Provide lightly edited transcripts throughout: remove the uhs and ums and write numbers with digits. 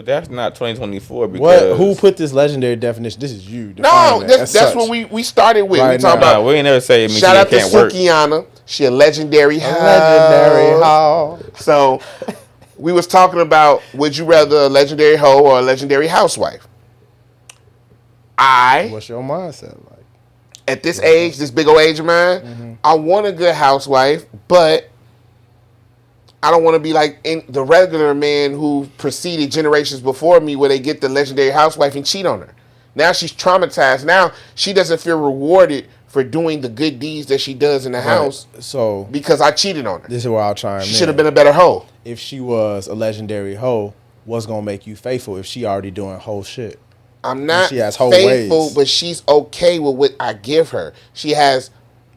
But that's not 2024 because Who put this legendary definition? This is you. No, defining it that's what we started with. Right We talking now. about. we ain't never say Shout out to can't work. Sukiana. She a legendary hoe. legendary hoe. So we was talking about, would you rather a legendary hoe or a legendary housewife? What's your mindset like? At this age, this big old age of mine, I want a good housewife, but I don't want to be like the regular man who preceded generations before me where they get the legendary housewife and cheat on her. Now she's traumatized. Now she doesn't feel rewarded for doing the good deeds that she does in the house. So because I cheated on her. This is where I'll chime in. She should have been a better hoe. If she was a legendary hoe, what's gonna make you faithful if she already doing whole shit? I'm not she has whole faithful, ways. but she's okay with what I give her. She has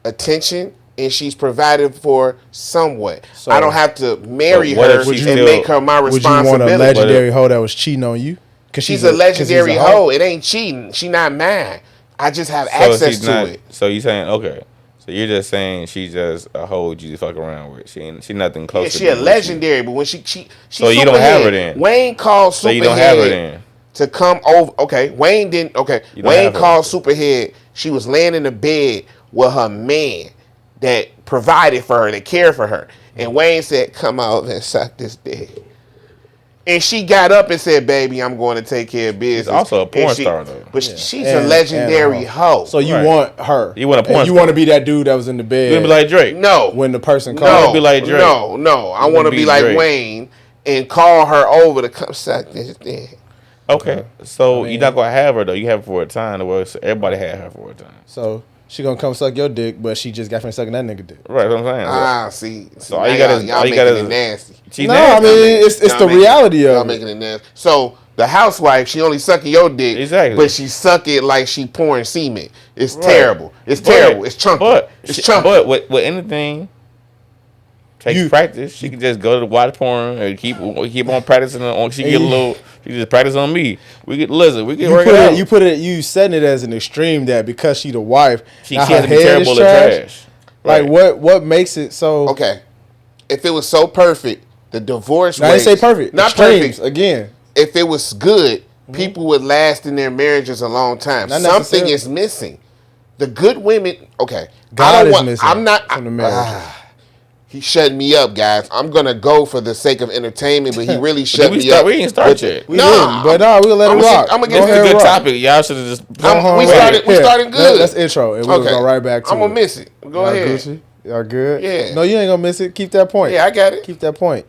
attention and she's provided for somewhat. So I don't have to marry her and make her my responsibility. Would you want a legendary hoe that was cheating on you? Because she's a legendary hoe. It ain't cheating. She not mine. I just have access to it. So you saying, okay. So you're just saying she's just a hoe you fuck around with. She nothing close. Yeah, she a legendary, but when she so you don't have her then. Wayne called Superhead. So you don't have her then. To come over, okay. Wayne didn't. Okay, Wayne called Superhead. She was laying in the bed with her man that provided for her, that cared for her. And Wayne said, "Come over and suck this dick." And she got up and said, "Baby, I'm going to take care of business." She's also a porn star though. But she's a legendary hoe. So you want her? You want a porn star? You want to be that dude that was in the bed? You want to be like Drake? No. When the person called, you want to be like Drake? No. I want to be like Wayne and call her over to come suck this dick. Okay, so you're not gonna have her though. You have her for a time. So everybody had her for a time. So she gonna come suck your dick, but she just got finished sucking that nigga dick. Right, that's what I'm See. saying. So all you got is it nasty. She's nasty. I mean it's the reality of it. Y'all making it nasty. So the housewife, she only sucking your dick, but she suck it like she pouring semen. It's terrible. It's terrible. It's chunky. But with anything. Takes practice. She can just go to watch porn and keep on practicing. She get a little. She just practice on me. We get work it out. You setting it as an extreme that because she the wife, she has to be terrible at trash. Like what makes it so? Okay, if it was so perfect, the divorce. I didn't say perfect. Not Extremes, perfect again. If it was good, people would last in their marriages a long time. Something is missing. The good women. Okay, God is missing. I'm not from the marriage. He shut me up, guys. I'm gonna go for the sake of entertainment, but he really shut me up. We didn't start yet. We'll let it rock. I'm gonna get a good topic. Y'all should have just. We started good. Let's intro, and we'll go right back to it. I'm gonna miss it. Go ahead. Gucci? Y'all good? Yeah. No, you ain't gonna miss it. Keep that point. Yeah, I got it. Keep that point.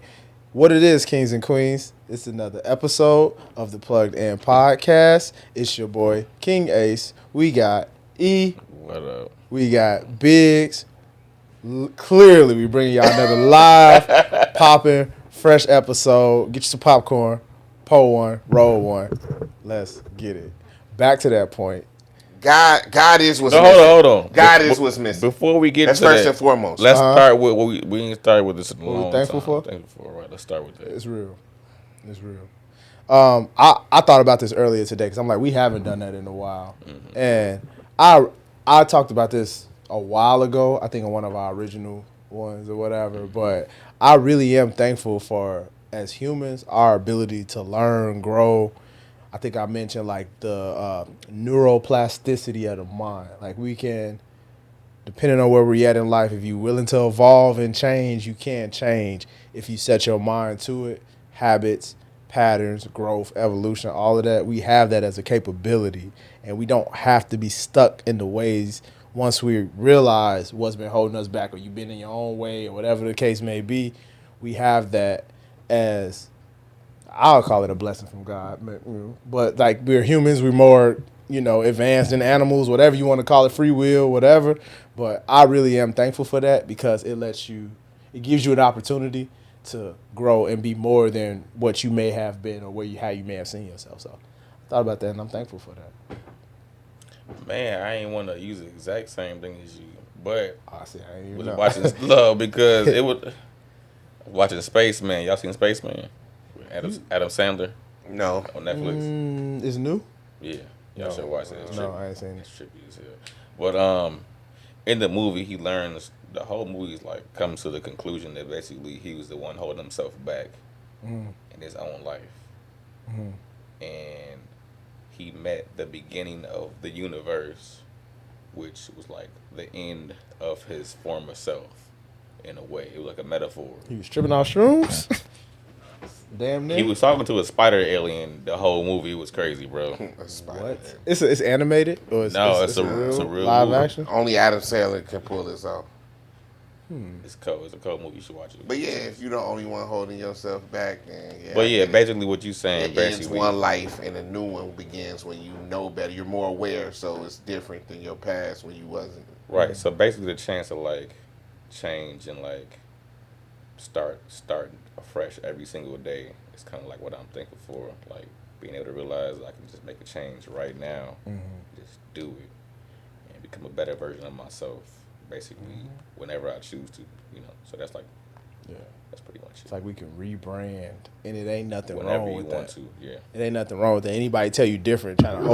What it is, kings and queens. It's another episode of the Plugged In Podcast. It's your boy King Ace. We got E. What up? We got Biggs. Clearly, we bring y'all another live, popping, fresh episode. Get you some popcorn, pour one, roll one. Let's get it. Back to that point. God is what's missing. Hold on. God is what's missing. Before we get That's to that, first and foremost. Let's start with what we didn't start with this in a long time. Thankful for? Thankful for, right? Let's start with that. It's real. I thought about this earlier today because I'm like, we haven't done that in a while, and I talked about this a while ago, I think in one of our original ones or whatever, but I really am thankful for, as humans, our ability to learn, grow. I think I mentioned like the neuroplasticity of the mind. Like we can, depending on where we're at in life, if you're willing to evolve and change, you can change. If you set your mind to it, habits, patterns, growth, evolution, all of that, we have that as a capability, and we don't have to be stuck in the ways. Once we realize what's been holding us back, or you've been in your own way, or whatever the case may be, we have that as, I'll call it a blessing from God. But like, we're humans, we're more, advanced than animals, whatever you want to call it, free will, whatever. But I really am thankful for that because it gives you an opportunity to grow and be more than what you may have been or how you may have seen yourself. So I thought about that, and I'm thankful for that. Man, I ain't want to use the exact same thing as you, but I ain't was even watching Love because it was watching Spaceman. Y'all seen Spaceman? Adam Sandler? No. On Netflix. It's new? Yeah. Y'all should watch that. No, I ain't seen it. It's trippy as hell. But in the movie, he learns, the whole movie is like, comes to the conclusion that basically he was the one holding himself back in his own life. and he met the beginning of the universe, which was like the end of his former self. In a way, it was like a metaphor. He was tripping off shrooms. Damn near. He was talking to a spider alien. The whole movie was crazy, bro. What? It's animated or it's a real live movie. action. Only Adam Sandler can pull this off. It's cold. It's a cold movie. You should watch it. But yeah, if you're the only one holding yourself back, then yeah. But yeah, basically what you saying, it ends basically one life and a new one begins when you know better. You're more aware, so it's different than your past when you wasn't. Right. So basically, the chance of like change and like start afresh every single day is kind of like what I'm thankful for. Like being able to realize I can just make a change right now, just do it, and become a better version of myself. Basically, whenever I choose to, So that's like, that's pretty much it. It's like we can rebrand, and it ain't nothing whenever wrong you with want that. to. Yeah. It ain't nothing wrong with that. Anybody tell you different, trying to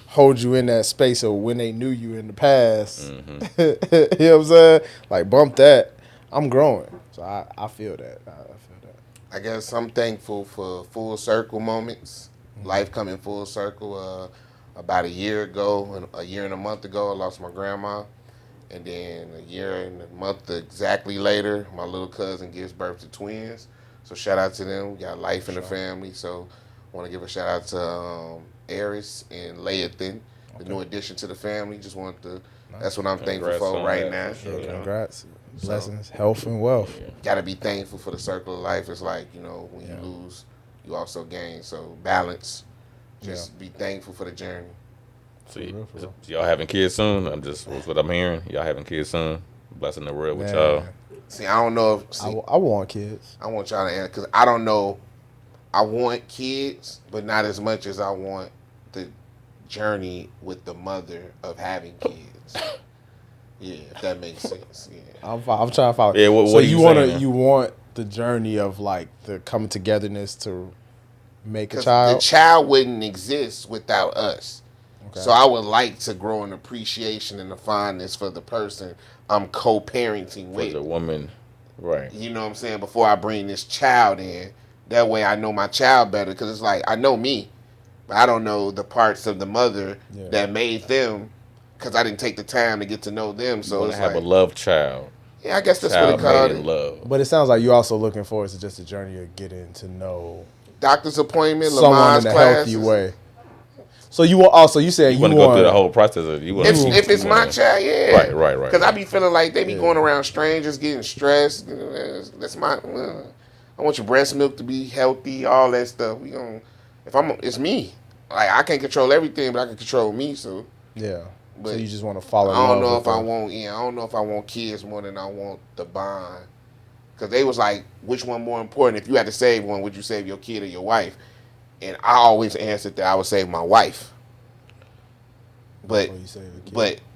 hold you in that space of when they knew you in the past. You know what I'm saying? Like bump that. I'm growing, so I feel that. I feel that. I guess I'm thankful for full circle moments. Life coming full circle. About a year and a month ago, I lost my grandma. And then a year and a month exactly later, my little cousin gives birth to twins. So shout out to them. We got life in the family. So I want to give a shout out to Eris and Layathan, the new addition to the family. Just want to. That's what I'm thankful for right now. Sure. Congrats, blessings, health, and wealth. Got to be thankful for the circle of life. It's like when you lose, you also gain. So balance. Just be thankful for the journey. So y'all having kids soon? That's what I'm hearing. Y'all having kids soon? Blessing the world with y'all. See, I don't know if I want kids. I want y'all to answer because I don't know. I want kids, but not as much as I want the journey with the mother of having kids. Yeah, if that makes sense. Yeah, I'm trying to follow. Yeah, what so you want the journey of like the coming togetherness to make a 'cause child. the child wouldn't exist without us. Okay. So I would like to grow an appreciation and a fondness for the person I'm co-parenting For with. the woman, right? You know what I'm saying? Before I bring this child in, that way I know my child better. Because it's like I know me, but I don't know the parts of the mother that made them. Because I didn't take the time to get to know them. So You it's have like, a love child. yeah, I guess that's Child what they call made in it. love. But it sounds like you're also looking forward to just a journey of getting to know Doctor's appointment, someone Lamar's in a classes. healthy way. So you want also you said you want to go through the whole process of you. If it's my child, yeah. Right. Because I be feeling like they be going around strangers, getting stressed. That's my. I want your breast milk to be healthy, all that stuff. It's me. Like I can't control everything, but I can control me. So yeah. But so you just want to follow. I don't know if I want. Yeah, I don't know if I want kids more than I want the bond. Because they was like, which one more important? If you had to save one, would you save your kid or your wife? And I always answered that I would save my wife. But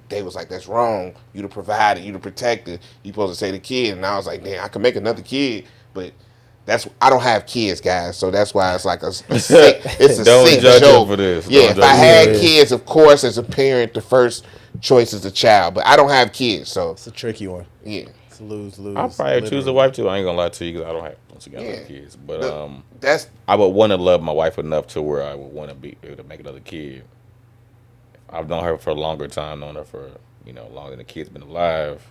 they was like, that's wrong. You the provider, you the protector. You supposed to say the kid. And I was like, damn, I can make another kid, but I don't have kids, guys. So that's why it's like it's a Don't sick judge joke. For this. Yeah, if I had kids, of course, as a parent, the first choice is a child. But I don't have kids, so it's a tricky one. Yeah. It's a lose. I'll probably choose a wife too. I ain't gonna lie to you because I don't have kids. But I would want to love my wife enough to where I would want to be able to make another kid. I've known her for a longer time, known her for longer than the kid's been alive.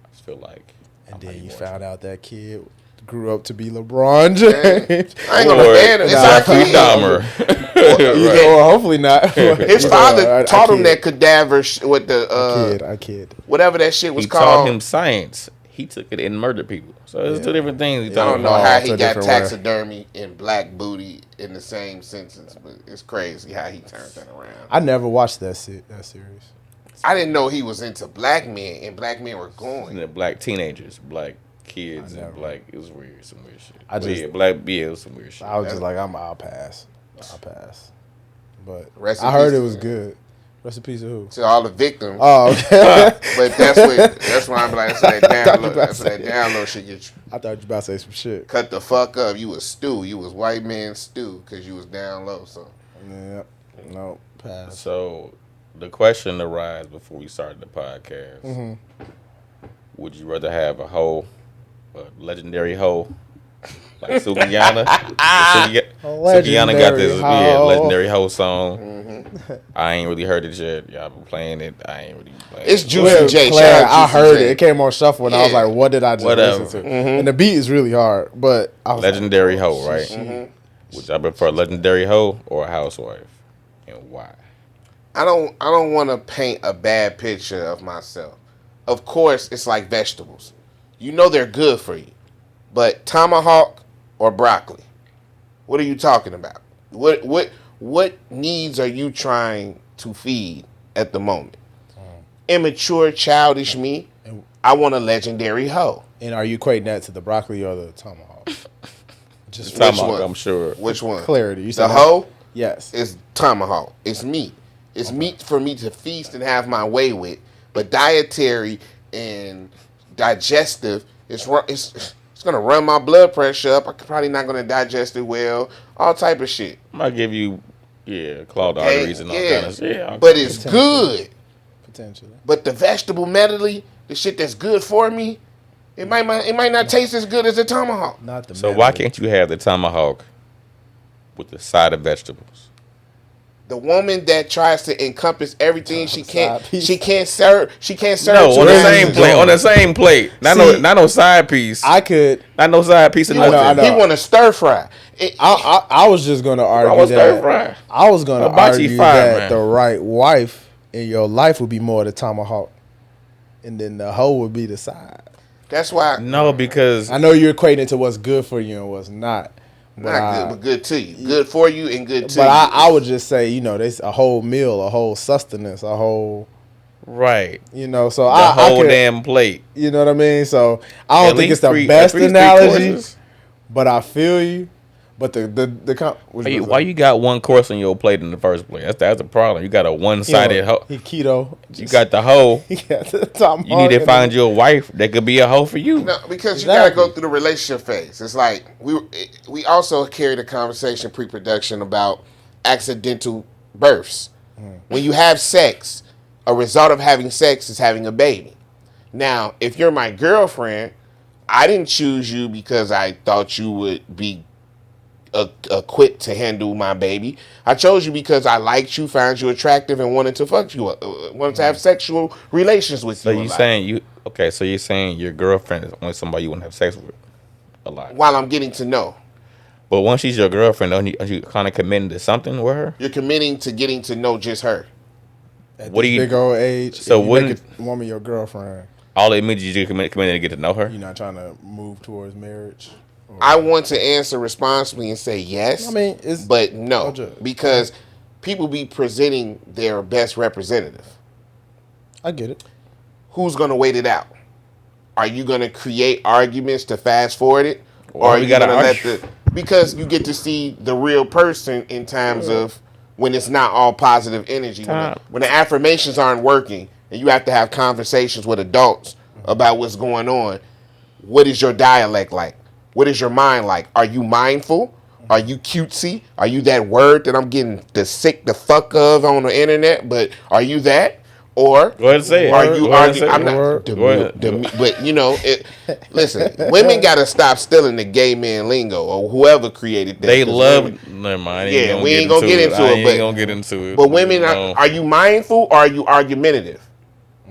I just feel like. And then you found out that kid grew up to be LeBron James. I ain't gonna ban him. It's our kid. Well, hopefully not. His father taught him that cadaver with the I kid. Whatever that shit was he called. He taught him science. He took it and murdered people. So it's two different things. I don't know how he got taxidermy and black booty in the same sentence, but it's crazy how he turned that around. I never watched that series. I didn't know he was into black men, and black men were going. The black teenagers, black kids, and black. It was weird, some weird shit. It was some weird shit. I was just like, I'll pass. But I heard it was good. Rest in peace of who? To all the victims. Oh, okay. But that's why I'm like, that's that download shit get you. I thought you about to say some shit. Cut the fuck up. You was stew. You was white man stew because you was down low. So yeah, no pass. So the question arises before we started the podcast: Would you rather have a legendary hoe, Like Sukiyana. Sukiyana got this legendary hoe song. Mm-hmm. I ain't really heard it yet. Y'all been playing it. I ain't really playing It's it. Juicy J. I heard it. It came on shuffle, and I was like, "What did I just listen to?" Mm-hmm. And the beat is really hard, but I was legendary hoe, right? Mm-hmm. Would y'all prefer a legendary hoe or a housewife, and why? I don't want to paint a bad picture of myself. Of course, it's like vegetables. You know they're good for you, but tomahawk or broccoli? What are you talking about? What needs are you trying to feed at the moment? Immature, childish me. I want a legendary hoe. And are you equating that to the broccoli or the tomahawk? Just the tomahawk, I'm sure. Which one? Clarity. You said the hoe? Yes. It's tomahawk. It's meat. It's meat for me to feast and have my way with. But dietary and digestive, it's gonna run my blood pressure up. I'm probably not gonna digest it well. All type of shit. Might give you, clogged arteries and all kind of shit. Yeah, but it's good. Potentially. But the vegetable medley, the shit that's good for me, it might not taste as good as the tomahawk. Not the so why can't you have the tomahawk with the side of vegetables? The woman that tries to encompass everything, she can't serve. No, on the same plate. On the same plate. Not no side piece. Not no side piece of nothing. He want to stir fry. I was just going to argue that. I was going to argue that the right wife in your life would be more the tomahawk, and then the hoe would be the side. That's why. No, because I know you're equating it to what's good for you and what's not. Not good, but good to you. Good for you and good to you. But I would just say, there's a whole meal, a whole sustenance, a whole... Right. So the whole damn plate. You know what I mean? So I don't think it's the best analogy, but I feel you. But why you got one course on your plate in the first place? That's the problem. You got a one-sided hoe. Keto. You got the hoe. You need to find you a wife that could be a hoe for you. No, because you gotta go through the relationship phase. It's like we also carried a conversation pre-production about accidental births. When you have sex, a result of having sex is having a baby. Now, if you're my girlfriend, I didn't choose you because I thought you would be equipped to handle my baby. I chose you because I liked you, found you attractive, and wanted to fuck you up, wanted to have sexual relations with you. So you're saying your girlfriend is only somebody you want to have sex with a lot. While I'm getting to know. But once she's your girlfriend, are you kind of committing to something with her? You're committing to getting to know just her. At this big old age, so you make a woman your girlfriend, all it means you committed to get to know her. You're not trying to move towards marriage. I want to answer responsibly and say yes. But no, because people be presenting their best representative. I get it. Who's gonna wait it out? Are you gonna create arguments to fast forward it, or are you gonna let because you get to see the real person in times of when it's not all positive energy, when the affirmations aren't working, and you have to have conversations with adults about what's going on. What is your dialect like? What is your mind like? Are you mindful? Are you cutesy? Are you that word that I'm getting the fuck of on the internet? But are you that? Or go ahead and say are you arguing? I'm not. But listen, women gotta stop stealing the gay man lingo or whoever created that. They love. Never mind. Yeah, we ain't gonna get into it. Ain't gonna get into it. But women, are you mindful or are you argumentative?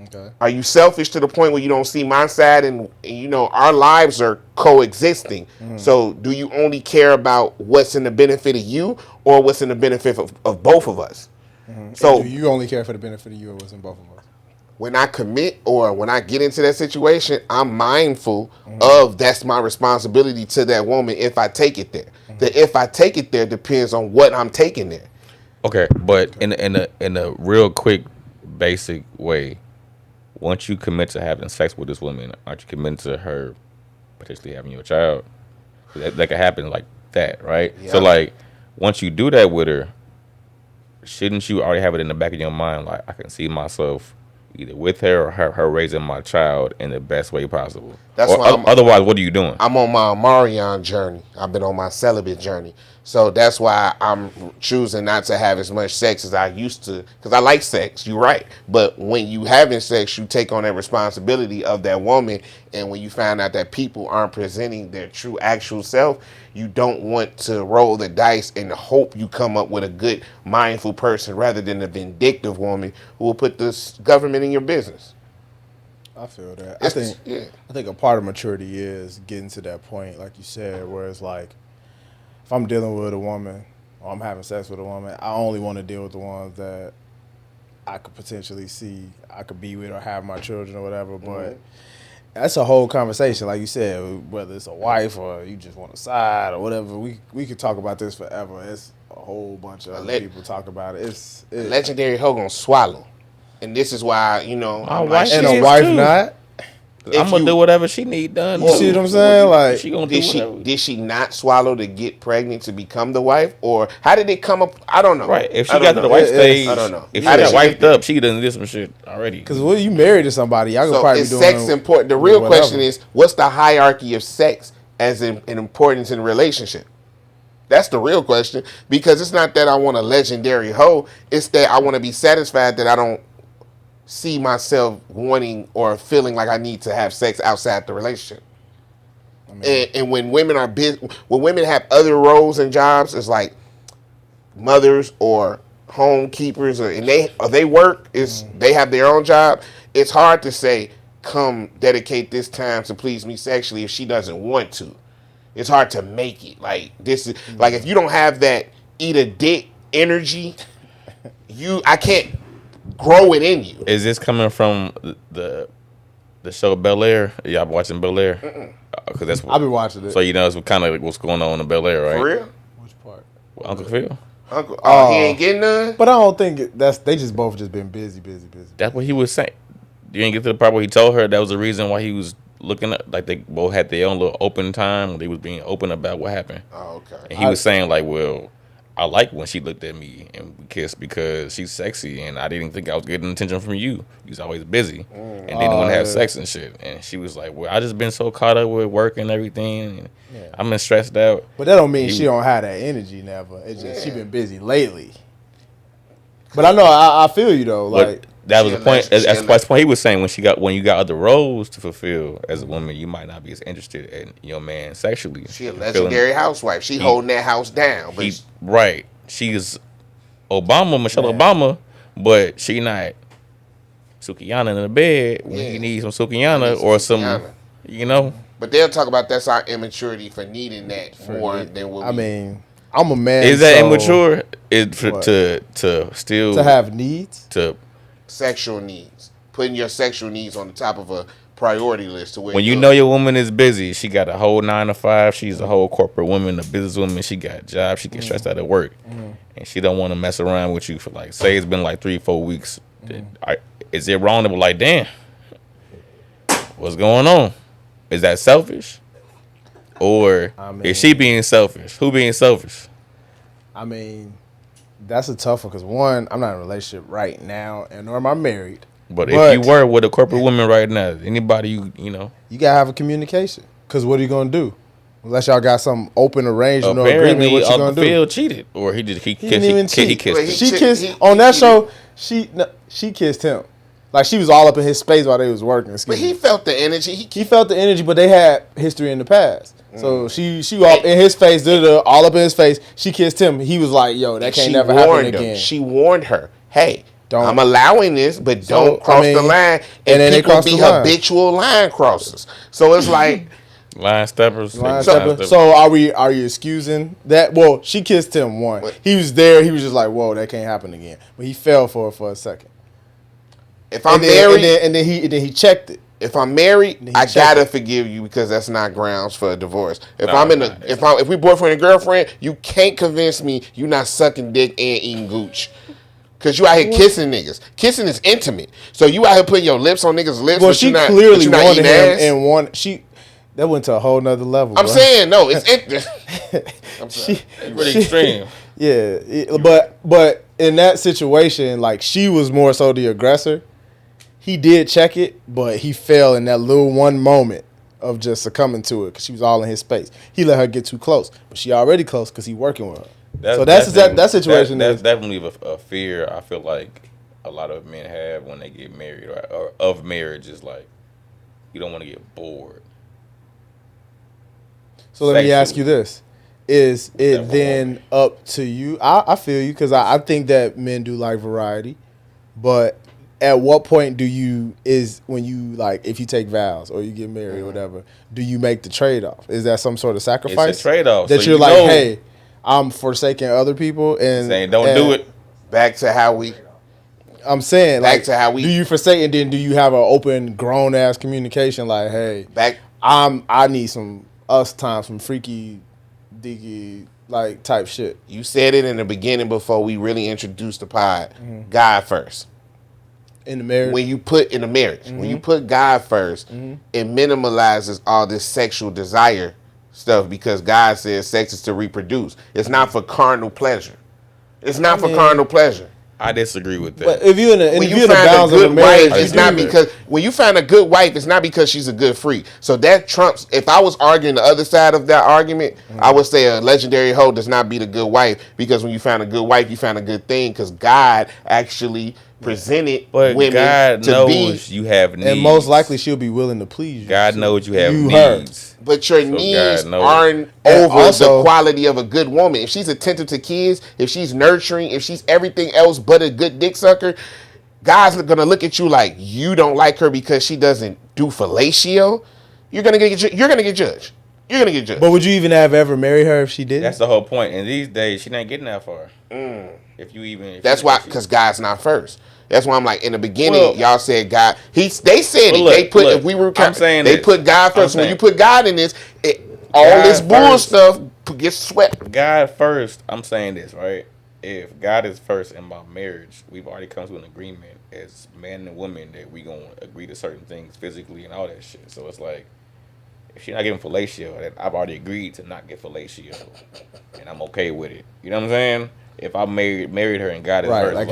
Okay. Are you selfish to the point where you don't see my side and our lives are coexisting? So do you only care about what's in the benefit of you or what's in the benefit of both of us? So do you only care for the benefit of you or what's in both of us? When I commit or when I get into that situation, I'm mindful of that's my responsibility to that woman if I take it there. The if I take it there depends on what I'm taking there. Okay, but in a real quick, basic way, once you commit to having sex with this woman, aren't you committed to her potentially having your child? That could happen like that, right? Yeah. So once you do that with her, shouldn't you already have it in the back of your mind? Like, I can see myself either with her or her raising my child in the best way possible. Otherwise, what are you doing? I'm on my Marion journey. I've been on my celibate journey. So that's why I'm choosing not to have as much sex as I used to. Because I like sex, you're right. But when you having sex, you take on that responsibility of that woman And when you find out that people aren't presenting their true actual self, you don't want to roll the dice and hope you come up with a good, mindful person rather than a vindictive woman who will put this government in your business. I feel that. I think a part of maturity is getting to that point, like you said, where it's like, if I'm dealing with a woman or I'm having sex with a woman, I only want to deal with the ones that I could potentially see I could be with or have my children or whatever. But that's a whole conversation, like you said, whether it's a wife or you just want a side or whatever. We could talk about this forever. It's a whole bunch of other people talk about it. It's legendary hoe gonna swallow. And this is why, my wife and a wife too. Not. I'm gonna do whatever she need done. You see what I'm saying? Like, she gonna did she not swallow to get pregnant to become the wife, or how did it come up? I don't know. Right? If she got to the wife stage, I don't know. If she got wifed up, she done did some shit already. Because when you married to somebody, y'all could probably be doing. Is sex important? The real question is, what's the hierarchy of sex as an importance in a relationship? That's the real question, because it's not that I want a legendary hoe. It's that I want to be satisfied that I don't see myself wanting or feeling like I need to have sex outside the relationship. I mean, and when women are when women have other roles and jobs, it's like mothers or home keepers, and they work, they have their own job. It's hard to say, come dedicate this time to please me sexually if she doesn't want to. It's hard to make it. Like, this is like, if you don't have that eat a dick energy, I can't grow it in you. Is this coming from the show Bel Air? Y'all watching Bel Air? Because that's what I've been watching it. So you know it's kind of like what's going on in Bel Air, right? For real? Which part? Well, Uncle Phil. He ain't getting none. But I don't think they just both just been busy. That's what he was saying. You didn't get to the part where he told her that was the reason why he was looking at, like, they both had their own little open time when they was being open about what happened. Oh, okay. And he was saying, like, well, I like when she looked at me and we kissed because she's sexy and I didn't think I was getting attention from you. You was always busy and didn't want to have sex and shit. And she was like, well, I just been so caught up with work and everything. And I've been stressed out. But that don't mean she don't have that energy never. It's just she been busy lately. But I know I feel you though. Like, that was the point. That's the point he was saying, when you got other roles to fulfill as a woman, you might not be as interested in your man sexually. She a legendary housewife. She holding that house down. But right. She is Michelle Obama, but she not Sukihana in the bed when you need some Sukihana or some, you know. But they'll talk about that's our immaturity for needing that more than what mean, I'm a man. Is that immature? To still to have needs? To sexual needs. Putting your sexual needs on the top of a priority list to where when you know your woman is busy, she got a whole 9 to 5. She's a whole corporate woman, a business woman. She got a job. She get stressed out at work, and she don't want to mess around with you for, like, say it's been like 3-4 weeks. Is it wrong to be like, damn, what's going on? Is that selfish, or is she being selfish? Who being selfish? I mean, that's a tough one because, one, I'm not in a relationship right now, and nor am I married. But if you were with a corporate woman right now, anybody you know, you gotta have a communication. Because what are you gonna do? Unless y'all got some open arrangement or agreement, what you gonna do? Phil cheated, or he kissed. He kissed on that show. She kissed him. Like, she was all up in his space while they was working. But he felt the energy. He felt the energy, but they had history in the past. So she all in his face, all up in his face. She kissed him. He was like, "Yo, that can't never happen again." She warned her, "Hey, I'm allowing this, but don't cross the line." And then people be habitual line crossers. So it's like line steppers. So are you excusing that? Well, she kissed him one. He was there. He was just like, "Whoa, that can't happen again." But he fell for it for a second. If I'm married, and then he checked it. If I'm married, I gotta forgive you because that's not grounds for a divorce. If we boyfriend and girlfriend, you can't convince me you not sucking dick and eating gooch. Cause you out here kissing niggas. Kissing is intimate. So you out here putting your lips on niggas' lips. Well, but she not, clearly but wanted him that went to a whole nother level. I'm saying no, it's pretty extreme. Yeah, but in that situation, like, she was more so the aggressor. He did check it, but he fell in that little one moment of just succumbing to it because she was all in his space. He let her get too close, but she already close because he working with her. That situation. That's definitely a fear I feel like a lot of men have when they get married or of marriage is like, you don't want to get bored. So let me ask you this. Is it then up to you? I feel you, because I think that men do like variety. But at what point when you, like, if you take vows or you get married or whatever, do you make the trade-off? Is that some sort of sacrifice? It's a trade-off. That so you're like, hey, I'm forsaking other people and saying don't do it. Back to how we... I'm saying, back like, to how we... Do you forsake, and then do you have an open, grown-ass communication like, hey, I need some us time, some freaky, deaky, like, type shit? You said it in the beginning before we really introduced the pod. God first. In the marriage? When you put in the marriage, when you put God first, it minimalizes all this sexual desire stuff, because God says sex is to reproduce. It's not for carnal pleasure. It's not for carnal pleasure. I disagree with that. But if you when you find a good wife, it's not because when you find a good wife, it's not because she's a good freak. So that trumps. If I was arguing the other side of that argument, I would say a legendary hoe does not be the good wife, because when you find a good wife, you found a good thing, because God actually presented women God to knows you have needs, and most likely she'll be willing to please you. God knows you have needs. But your needs aren't over the quality of a good woman. If she's attentive to kids, if she's nurturing, if she's everything else but a good dick sucker, God's gonna look at you like you don't like her because she doesn't do fellatio. You're gonna get judged. You're gonna get judged. But would you even have ever married her if she didn't? That's the whole point. And these days, she not getting that far. If you even, that's why, because God's not first. That's why I'm like, in the beginning, y'all said God. They said it. They put if we were. I'm saying they put God first. When you put God in this, all this bull stuff gets swept. God first. I'm saying this right. If God is first in my marriage, we've already come to an agreement as man and woman that we gonna agree to certain things physically and all that shit. So it's like, if she's not getting fellatio, then I've already agreed to not get fellatio, and I'm okay with it. You know what I'm saying? If I married her and God is first, like,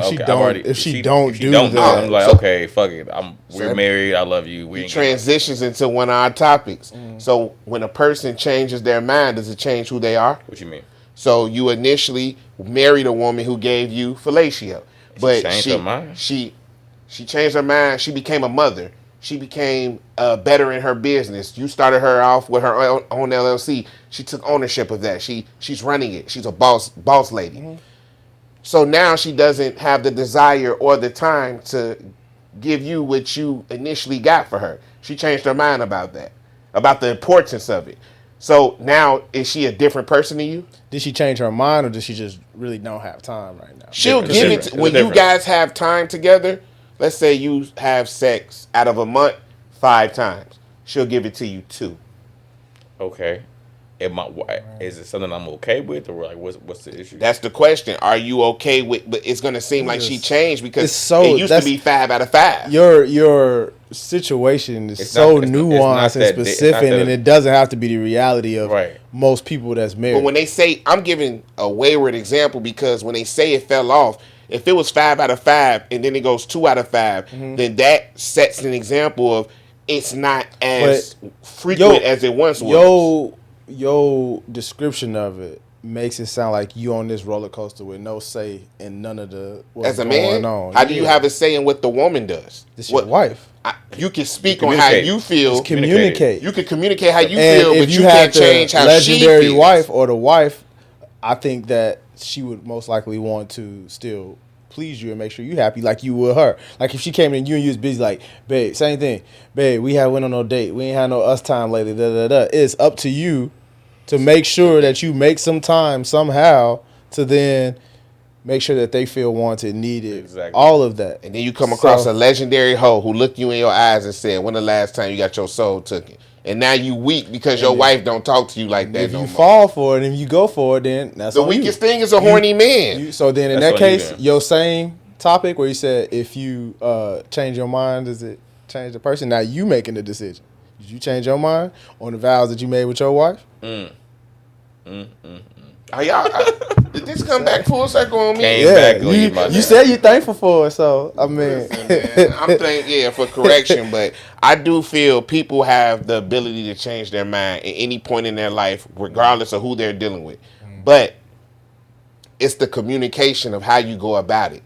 if she don't do that, I'm like, okay, fuck it. We're married. I love you. We transitions into one of our topics. So when a person changes their mind, does it change who they are? What you mean? So you initially married a woman who gave you fellatio, but she changed her mind. She became a mother. She became better in her business. You started her off with her own LLC. She took ownership of that. She's running it. She's a boss lady. So now she doesn't have the desire or the time to give you what you initially got for her. She changed her mind about that, about the importance of it. So now, is she a different person to you? Did she change her mind, or does she just really don't have time right now? She'll give it when you guys have time together. Let's say you have sex out of a month 5 times. She'll give it to you 2. Okay. Is it something I'm okay with, or like what's the issue? That's the question. Are you okay with? But it's gonna seem like she changed because it used to be 5 out of 5. Your situation is so nuanced and specific, and it doesn't have to be the reality of most people that's married. But when they say, I'm giving a wayward example, because when they say it fell off, if it was 5 out of 5 and then it goes 2 out of 5, then that sets an example of it's not as frequent as it once was. Your description of it makes it sound like you on this roller coaster with no say in none of the what's going on. How do you have a say in what the woman does? This your wife. You can speak on how you feel. Communicate. You can communicate how you feel, but you can't change how she feels. Legendary wife or the wife, I think that she would most likely want to still please you and make sure you happy like you would her. Like if she came in and you was busy, like, babe, same thing. Babe, we went on no date. We ain't had no us time lately. It's up to you to make sure that you make some time somehow to then make sure that they feel wanted, needed, all of that. And then you come across a legendary hoe who looked you in your eyes and said, when the last time you got your soul taken? And now you weak because your wife don't talk to you like that no more. If you fall for it and you go for it, then that's the weakest thing is a horny man. So then in that case, your same topic where you said if you change your mind, does it change the person? Now you making the decision. Did you change your mind on the vows that you made with your wife? Are y'all? Did this come back full circle on me? You said you're thankful for it, so I mean, listen, I'm thankful for correction, but I do feel people have the ability to change their mind at any point in their life, regardless of who they're dealing with. But it's the communication of how you go about it.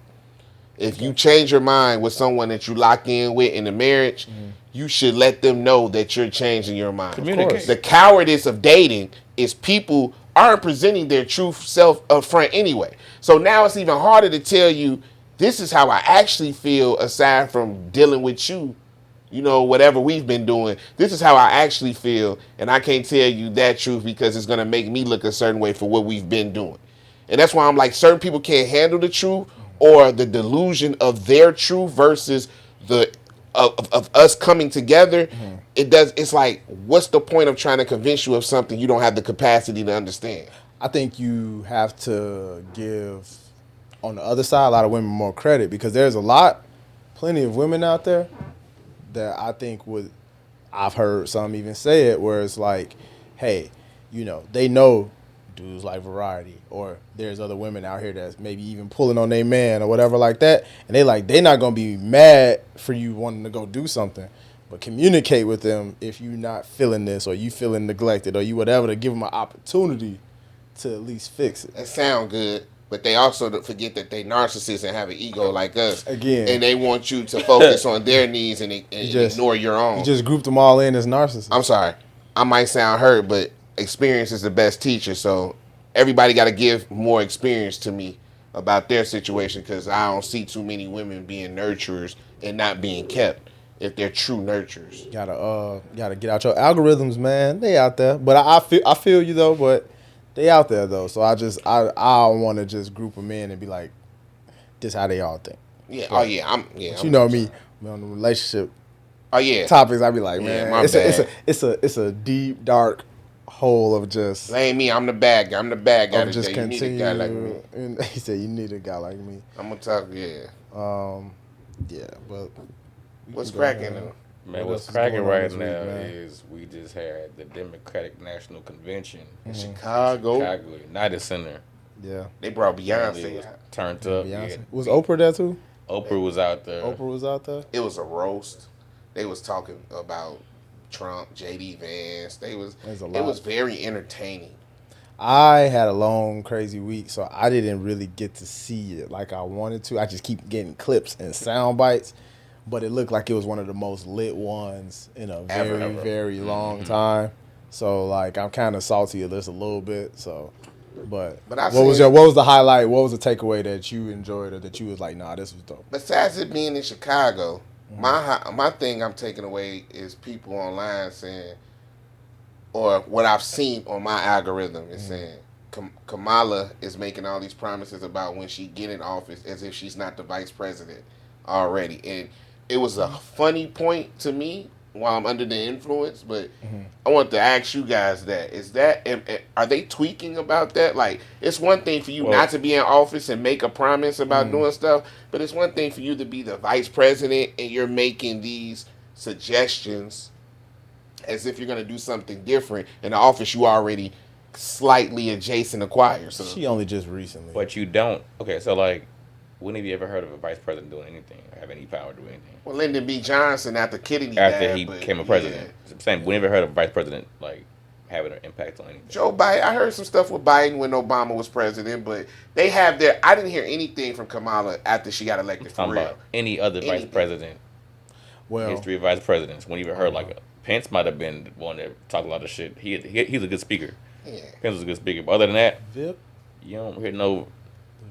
If you change your mind with someone that you lock in with in the marriage, you should let them know that you're changing your mind. Communicate. The cowardice of dating is people aren't presenting their true self up front anyway. So now it's even harder to tell you, this is how I actually feel aside from dealing with you, whatever we've been doing. This is how I actually feel, and I can't tell you that truth because it's going to make me look a certain way for what we've been doing. And that's why I'm like, certain people can't handle the truth or the delusion of their truth versus the of us coming together. It's like, what's the point of trying to convince you of something you don't have the capacity to understand? I think you have to give, on the other side, a lot of women more credit because there's plenty of women out there that I think I've heard some even say it, where it's like, hey, they know dudes like variety, or there's other women out here that's maybe even pulling on their man or whatever like that, and they're not gonna be mad for you wanting to go do something, but communicate with them if you not feeling this or you feeling neglected or you whatever, to give them an opportunity to at least fix it. That sound good, but they also don't forget that they narcissists and have an ego like us. Again. And they want you to focus on their needs and ignore your own. You just grouped them all in as narcissists. I'm sorry. I might sound hurt, but experience is the best teacher. So everybody got to give more experience to me about their situation, because I don't see too many women being nurturers and not being kept if they're true nurturers. Gotta get out your algorithms, man. They out there. But I feel you though, but they out there though. So I don't want to just group them in and be like, this how they all think. Yeah. But, But you know me on the relationship. Oh yeah. Topics, I be like, man, yeah, it's a deep dark hole of just. Blame me. I'm the bad guy. I'm the bad guy. Just today. continue. You need a guy like me. And he said, you need a guy like me. I'm gonna talk. Yeah. Yeah, but what's cracking? Man, what's cracking right now is we just had the Democratic National Convention in Chicago, United Center. Yeah, they brought Beyonce out. Turned up. Yeah. Was Oprah there too? Oprah was out there. It was a roast. They was talking about Trump, J.D. Vance. It was very entertaining. I had a long, crazy week, so I didn't really get to see it like I wanted to. I just keep getting clips and sound bites, but it looked like it was one of the most lit ones in a very, very long time. So, like, I'm kind of salty of this a little bit. So, but what was the highlight? What was the takeaway that you enjoyed or that you was like, nah, this was dope? Besides it being in Chicago, my thing I'm taking away is people online saying, or what I've seen on my algorithm is saying, Kamala is making all these promises about when she get in office as if she's not the vice president already. And it was a funny point to me while I'm under the influence, but I want to ask you guys are they tweaking about that? Like, it's one thing for you not to be in office and make a promise about doing stuff, but it's one thing for you to be the vice president and you're making these suggestions as if you're going to do something different in the office you already slightly adjacent acquire. So she only just recently. But you don't. Okay, so like, when have you ever heard of a vice president doing anything or have any power to do anything? Well, Lyndon B. Johnson after Kennedy died, he became a president. Yeah. Same. We never heard of a vice president like having an impact on anything. Joe Biden. I heard some stuff with Biden when Obama was president, but they have their. I didn't hear anything from Kamala after she got elected. For real. About any other vice president. Well, history of vice presidents. When you ever heard like Pence might have been the one that talked a lot of shit. He's a good speaker. Yeah. Pence was a good speaker. But other than that, Vip? You don't hear no.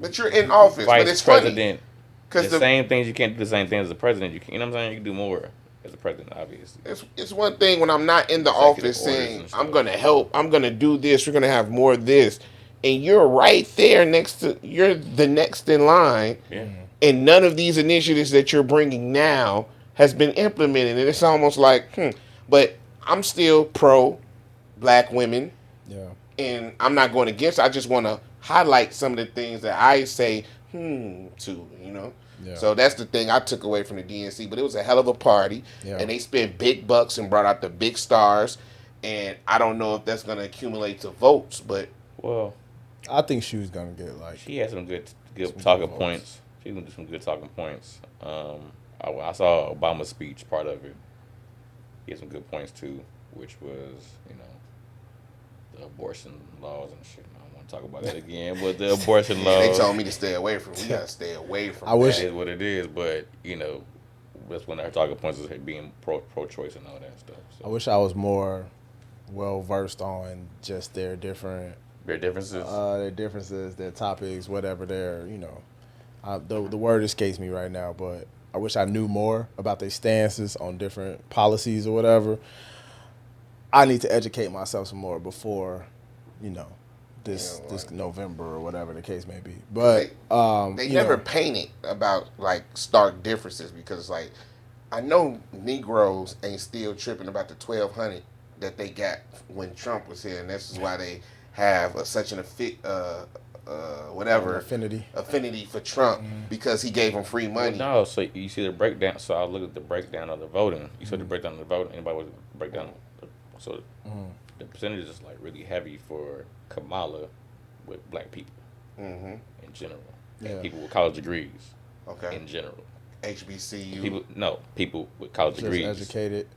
But you're in office. Vice but it's president. Because the same things you can't do the same things as a president. You know what I'm saying? You can do more as a president, obviously. It's one thing when I'm not in the office saying I'm gonna help, I'm gonna do this, we're gonna have more of this, and you're right there you're the next in line, and none of these initiatives that you're bringing now has been implemented, and it's almost like, but I'm still pro black women, and I'm not going against. I just want to highlight some of the things that I say to, So that's the thing I took away from the DNC. But it was a hell of a party, and they spent big bucks and brought out the big stars. And I don't know if that's going to accumulate to votes, but I think she was going to get she had some good talking points. She's going to do some good talking points. I saw Obama's speech, part of it. He had some good points too, which was the abortion laws and shit. Talk about that again, but the abortion laws. They told me to stay away from. We gotta stay away from. That is what it is, but That's when their talking points is being pro-choice and all that stuff. So. I wish I was more well versed on just their different differences, their topics, whatever their the word escapes me right now, but I wish I knew more about their stances on different policies or whatever. I need to educate myself some more before, this November or whatever the case may be. But they never painted about like stark differences because like I know Negroes ain't still tripping about the 1,200 that they got when Trump was here, and this is why they have such an affinity for Trump because he gave them free money. Well, no, so you see the breakdown. So I look at the breakdown of the voting. You said the breakdown of the voting. Anybody was breakdown? So the percentage is like really heavy for Kamala with black people in general. Yeah. People with college degrees. Okay. In general. HBCU. People with college degrees. Educated.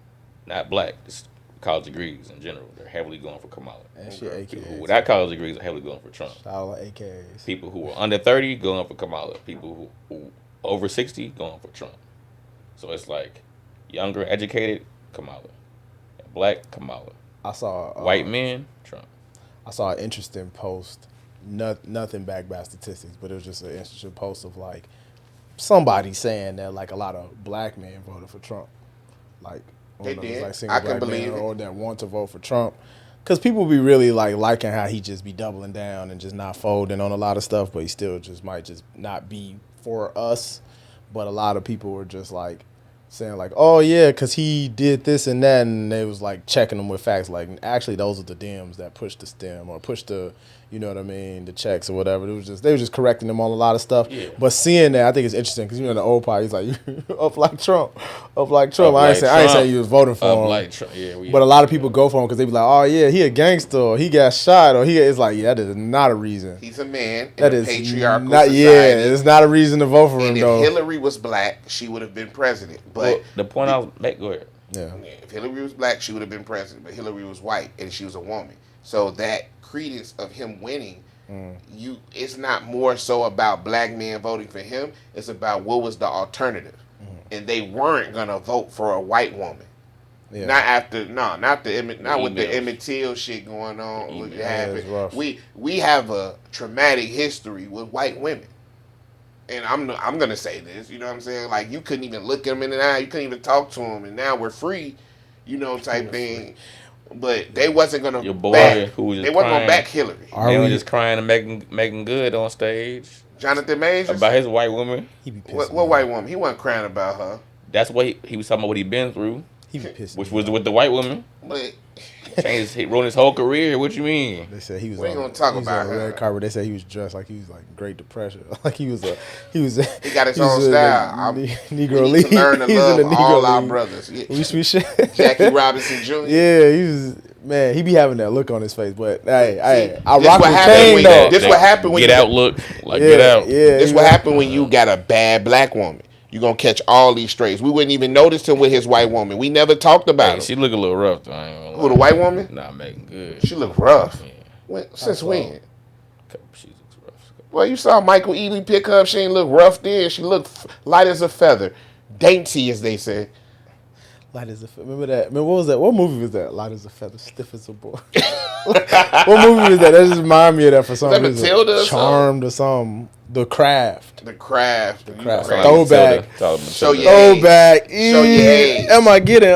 Not black. Just college degrees in general. They're heavily going for Kamala. And shit, people who without college degrees are heavily going for Trump. Shout out AKAs. People who are under 30 going for Kamala. People who over 60 going for Trump. So it's like younger, educated, Kamala. And black, Kamala. I saw white men, Trump. I saw an interesting post. Nothing backed by statistics, but it was just an interesting post of like somebody saying that like a lot of black men voted for Trump. Like they did. Like I can believe it. Or that want to vote for Trump. Because people be really like liking how he just be doubling down and just not folding on a lot of stuff, but he still just might just not be for us. But a lot of people were just like saying like, oh yeah, because he did this and that, and they was like checking them with facts. Like actually, those are the Dems that pushed the stem or pushed the, you know what I mean, the checks or whatever. It was just they were just correcting them on a lot of stuff. Yeah. But seeing that, I think it's interesting because the old part, he's like up like Trump. I ain't saying you was voting for him. Like Trump. Yeah, but a lot of people go for him because they be like, oh yeah, he a gangster, or he got shot, or it's like that is not a reason. He's a man in a patriarchal society. Yeah, it's not a reason to vote for him. If Hillary was black, she would have been president. But the point I was making, go ahead. Yeah. If Hillary was black, she would have been president. But Hillary was white and she was a woman. So that credence of him winning, it's not more so about black men voting for him. It's about what was the alternative, and they weren't gonna vote for a white woman. Yeah. Not with the Emmett Till shit going on. What happened? We have a traumatic history with white women. And I'm gonna say this, you know what I'm saying? Like you couldn't even look them in the eye, you couldn't even talk to them, and now we're free, type thing. But they wasn't gonna your boy back, who was just they wasn't gonna back Hillary. They were just crying and making good on stage. Jonathan Majors about his white woman. What white woman? He wasn't crying about her. That's what he was talking about. What he been through. He be pissed. Which was with the white woman. But he ruined his whole career. What you mean? They said he was. We ain't gonna talk about her. Red carpet. They said he was dressed like he was like Great Depression. Like he was. He got his own style. Negro League. To learn to love all our brothers. We should. Jackie Robinson Jr. Yeah, he was. Man, he be having that look on his face, but I rock with Kane though. This what happened when get out look like get out. Yeah, this what happened when you got a bad black woman. You gonna catch all these strays. We wouldn't even notice him with his white woman. We never talked about it. She look a little rough though. Who, the white woman? Nah, making good. She look rough. Yeah. Since when? She looks rough. Well, you saw Michael Ealy pick her up. She ain't look rough then. She looked light as a feather, dainty as they say. Light as a feather. Remember that? What was that? What movie was that? Light as a feather, stiff as a board. What movie was that? That just reminded me of that for some reason. Matilda Charmed or something. The Craft. Throwback. Throwback. Am I getting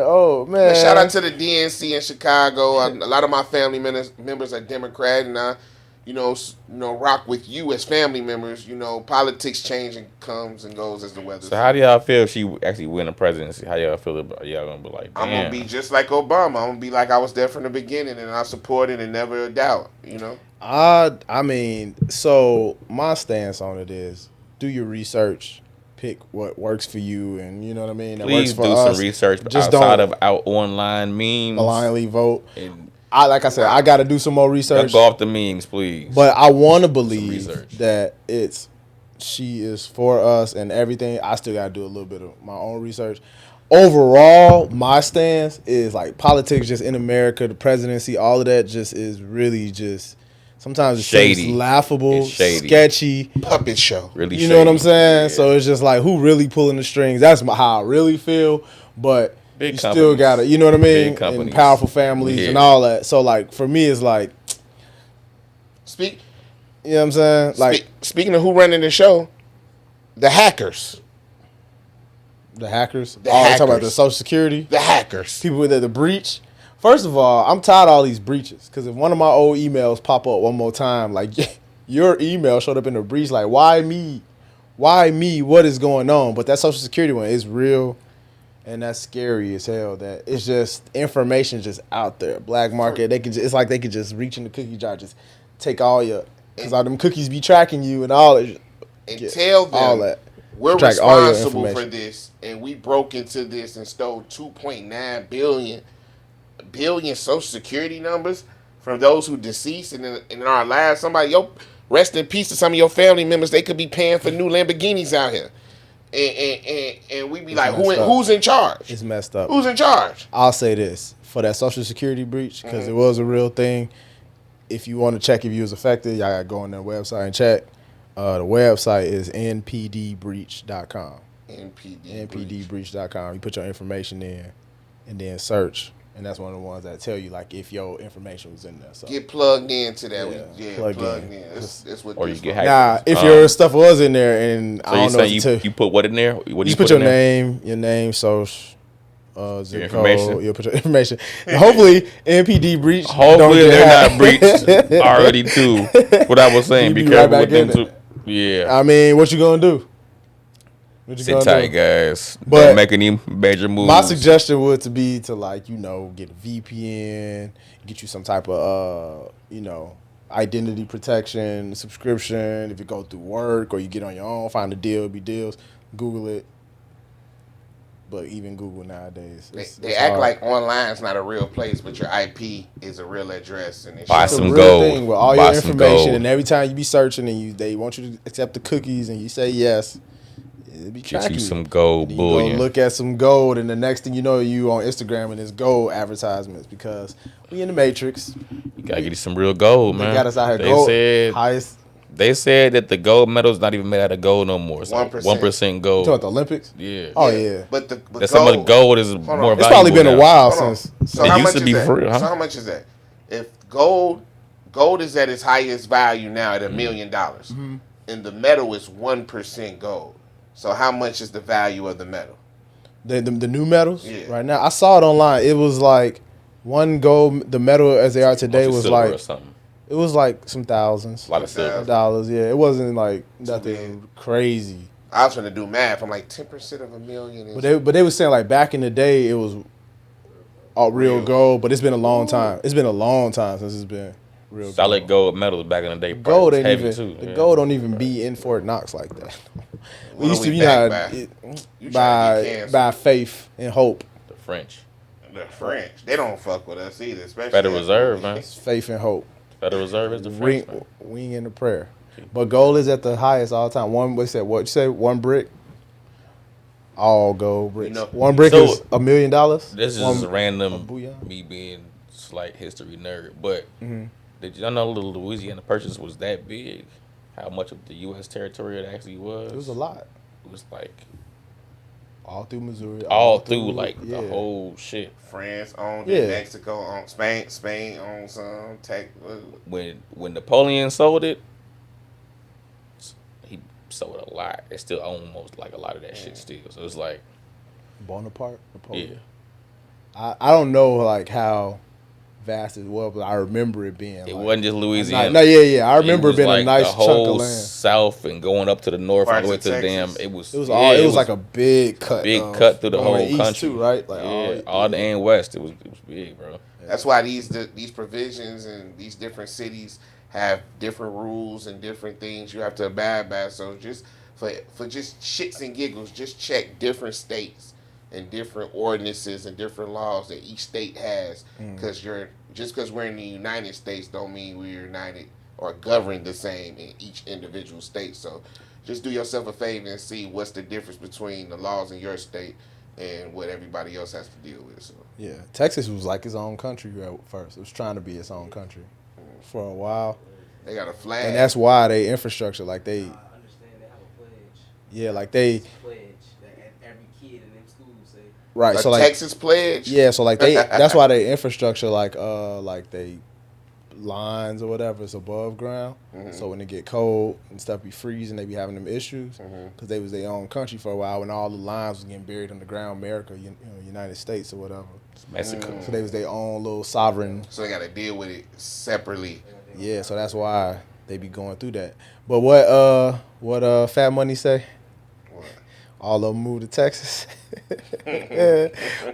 old? Man. Shout out to the DNC in Chicago. A lot of my family members are Democrat, and I, rock with you as family members. Politics change and comes and goes as the weather. So how do y'all feel if she actually win the presidency? How y'all feel about y'all gonna be like? Damn. I'm gonna be just like Obama. I'm gonna be like I was there from the beginning, and I support it and never a doubt. I mean, so my stance on it is do your research, pick what works for you, and you know what I mean. Please do some research just outside of our online memes. Blindly vote. And like I said, I got to do some more research. Go off the memes, please. But I want to believe that she is for us and everything. I still got to do a little bit of my own research. Overall, my stance is like politics just in America, the presidency, all of that just is really just Sometimes it's shady. Just laughable, it's shady. sketchy. Puppet show. Really You shady. know what I'm saying? Yeah. So it's just like, who really pulling the strings? That's how I really feel. But big you companies. still got to, you know what I mean? And powerful families and all that. So, like, for me, it's like... You know what I'm saying? Like, speaking of who running the show, the hackers. The hackers? The hackers. Talking about the Social Security? The hackers. People with the breach. First of all, I'm tired of all these breaches. Because if one of my old emails pop up one more time, like, your email showed up in the breach, like, why me? Why me? What is going on? But that Social Security one is real, and that's scary as hell. That it's just information just out there. Black market, it's like they could just reach in the cookie jar, just take all your, because all them cookies be tracking you and all that. And tell them all that. We're responsible for this, and we broke into this and stole 2.9 billion Social Security numbers from those who deceased. And in our lives, somebody, rest in peace to some of your family members. They could be paying for new Lamborghinis out here. And we be like, who's in charge? It's messed up. Who's in charge? I'll say this. For that Social Security breach, because it was a real thing, if you want to check if you was affected, y'all got to go on their website and check. The website is npdbreach.com. npdbreach.com. You put your information in and then search. And that's one of the ones that tell you, like, if your information was in there. So get plugged into that. Plugged in. That's what. Or you get hacked. Nah, if your stuff was in there, and so I don't know what you put what in there? What do you put your name, social, zip code. You'll put your information. And hopefully, NPD breach. Hopefully, they're not breached already too. What I was saying, be careful right with them too. Yeah. I mean, what you gonna do? Sit tight, guys. But don't make any major moves. My suggestion would be to, like, get a VPN, get you some type of identity protection subscription. If you go through work or you get on your own, find a deal, be deals. Google it. But even Google nowadays, they act like online's not a real place, but your IP is a real address. And buy some gold. Thing with all your information, and every time you be searching and they want you to accept the cookies, and you say yes. Be get you some gold bullion. You go look at some gold, and the next thing you know, you on Instagram and it's gold advertisements, because we in the Matrix. You gotta get you some real gold, man. They got us out here. Gold, highest. They said that the gold medal's not even made out of gold no more. It's 1%. 1% gold. You talking about the Olympics? Yeah. Oh yeah. But some of the gold is more valuable. It's probably been a while since. So it used to be free. Huh? So how much is that? If gold is at its highest value now at $1 million, and the metal is 1% gold. So how much is the value of the metal? The new metals? Yeah. Right now, I saw it online. It was like one gold, the metal as they are today was like, it was like some thousands. A lot of silver. Dollars, yeah. It wasn't like nothing crazy. I was trying to do math. I'm like 10% of $1 million. But they were saying, like, back in the day, it was all real gold, but it's been a long time. It's been a long time since it's been real solid gold metals back in the day. Gold ain't even the gold don't even be in Fort Knox like that. We used to be by faith and hope. The French. They don't fuck with us either, especially Federal Reserve, man. It's faith and hope. Federal Reserve is the French. Wing in the prayer. But gold is at the highest all the time. What you say? One brick? All gold bricks. One brick is $1 million. This is random. Me being slight history nerd, but did y'all know the Louisiana Purchase was that big? How much of the U.S. territory it actually was? It was a lot. It was like all through Missouri. All through like the whole shit. France owned it. Mexico owned. Spain owned some. When Napoleon sold it, he sold a lot. It still almost like a lot of that shit still. So it's like Bonaparte, Napoleon. Yeah. I don't know like how vast it was, but I remember it being. It wasn't just Louisiana. I remember it being a nice chunk of land. South and going up to the north all the way to the damn. It was like a big cut. Big cut through the whole country, too, right? Like all the and west. It was big, bro. That's why these provisions and these different cities have different rules and different things you have to abide by. So just for just shits and giggles, just check different states and different ordinances and different laws that each state has. Because because we're in the United States don't mean we're united or governed the same in each individual state. So just do yourself a favor and see what's the difference between the laws in your state and what everybody else has to deal with. So yeah, Texas was like its own country at first. It was trying to be its own country for a while. They got a flag. And that's why they infrastructure, like they. I understand they have a pledge. Yeah, like they. It's a pledge that every kid in them schools say. Right, a so like Texas pledge. Yeah, so like they. That's why they infrastructure like they lines or whatever is above ground. Mm-hmm. So when it get cold and stuff be freezing, they be having them issues because they was their own country for a while when all the lines was getting buried underground. America, United States or whatever. Mexico. So they was their own little sovereign. So they got to deal with it separately. Yeah, so that's why they be going through that. But what Fat Money say? What? All of them moved to Texas.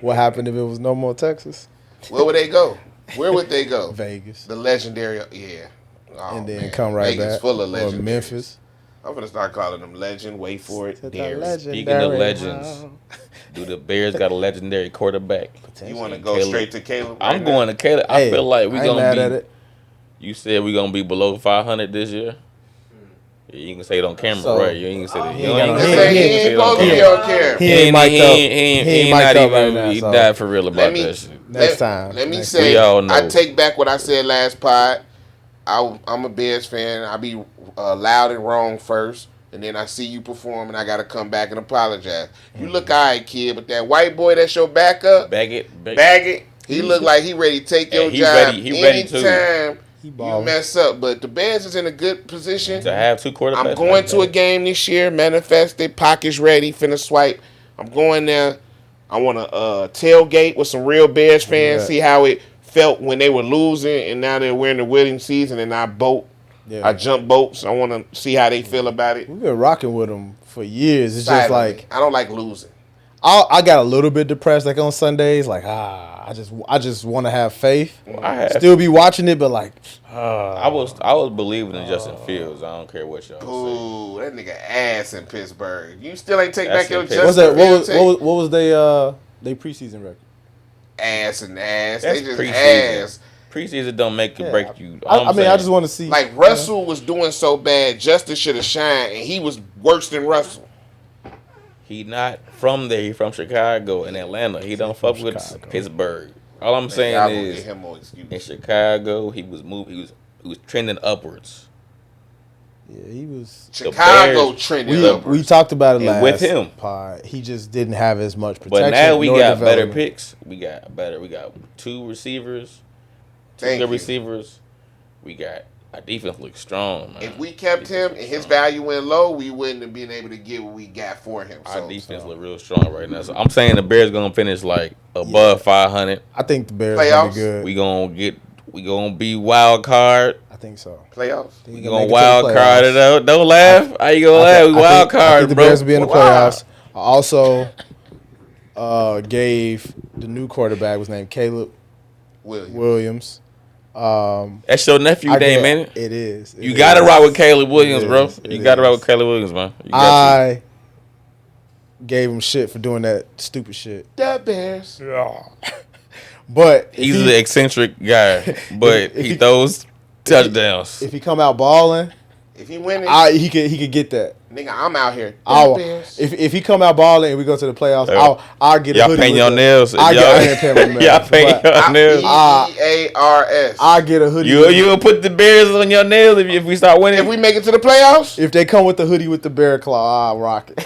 What happened if it was no more Texas? Where would they go? Where would they go? Vegas. The legendary, yeah. Oh, And then man. come right Vegas back. full of Or legends. Memphis. I'm gonna start calling them legend. Wait for it. Darius. Speaking of legends, do the Bears got a legendary quarterback? You want to go Caleb. straight to Caleb? I'm right going to Caleb. I Hey, feel like we're I ain't mad at gonna it. be. You said we're gonna be below 500 this year. Yeah, you can say it on camera, So, right? You ain't say that. he You ain't ain't got now? no- say Say it. he You ain't can say it supposed to on be camera. on camera. He ain't mic'd up. He ain't not mic'd up even. right now, He so- died for real about Let me- that shit. Next time. Let me Next say, We all know. I take back what I said last pod. I'm a Bears fan. I be loud and wrong first, and then I see you perform, and I got to come back and apologize. You look all right, kid, but that white boy that's your backup, Baggett. Baggett, he look like he ready to take Yeah, your he job ready- he ready too. anytime He you ballin'. mess up. But the Bears is in a good position. To have two quarterbacks. I'm going like to a that. game this year, manifested, pockets ready, finna swipe. I'm going there. I want to tailgate with some real Bears fans, Yeah. see how it felt when they were losing, and now we're in the winning season, and I jump boats. I want to see how they feel about it. We've been rocking with them for years. It's just like I don't like losing. I got a little bit depressed like on Sundays. Like I just want to have faith. I had- Still be watching it, but like I was believing in Justin Fields. I don't care what y'all say. Ooh, that nigga ass in Pittsburgh. You still ain't take That's back your in Justin what's that? Fields What was they preseason record? ass and ass. That's They just preseason. ass. Preseason don't make or Yeah. break you. I mean, I just want to see Like Russell was doing so bad, Justin should have shined, and he was worse than Russell. He not from there. He from Chicago and Atlanta. He don't fuck with Chicago. Pittsburgh. All I'm saying Y'all gonna is, get him more excuse. in Chicago, he was trending upwards. Yeah, he was. Chicago Bears- trending We upwards. talked about it And last with him. pod. He just didn't have as much protection. But now we nor got better development. picks. We got two receivers, two Thank good you. receivers. We got our defense looks strong, man. If we kept him and his value went low, we wouldn't have been able to get what we got for him. Our So defense look real strong right now. So I'm saying the Bears gonna finish like above 500. I think the Bears Playoffs? gonna be good. We gonna be wild card. I think so. playoffs. I think We he gonna make it to the wild card playoffs. it out. Don't laugh. How you gonna laugh? We wild I card, think the bro. Bears will be in the Wow. playoffs. I also gave the new quarterback was named Caleb Williams. That's your nephew, I Dame, get- man. It is. It You is. gotta rock with Caleb Williams, It bro. is. You It gotta rock is. with Caleb Williams, man. You got I gave him shit for doing that stupid shit. The Bears. But to. He's an eccentric guy, but if he he- throws touchdowns. if he come out balling, If he winning, he could get that. nigga, I'm out here. The I'll, Bears. if he come out balling and we go to the playoffs, Yeah. I'll get a Y'all hoodie paint with your the- nails. I ain't paying my nails. Y'all paint but your nails. EARS. I'll get a hoodie. You will put the Bears on your nails if we start winning. If we make it to the playoffs, If they come with the hoodie with the bear claw, I'll rock it.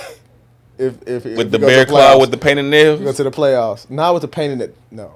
if with we the go to bear the claw playoffs, with the painted we go nails, to the playoffs. Not with the painted it. No,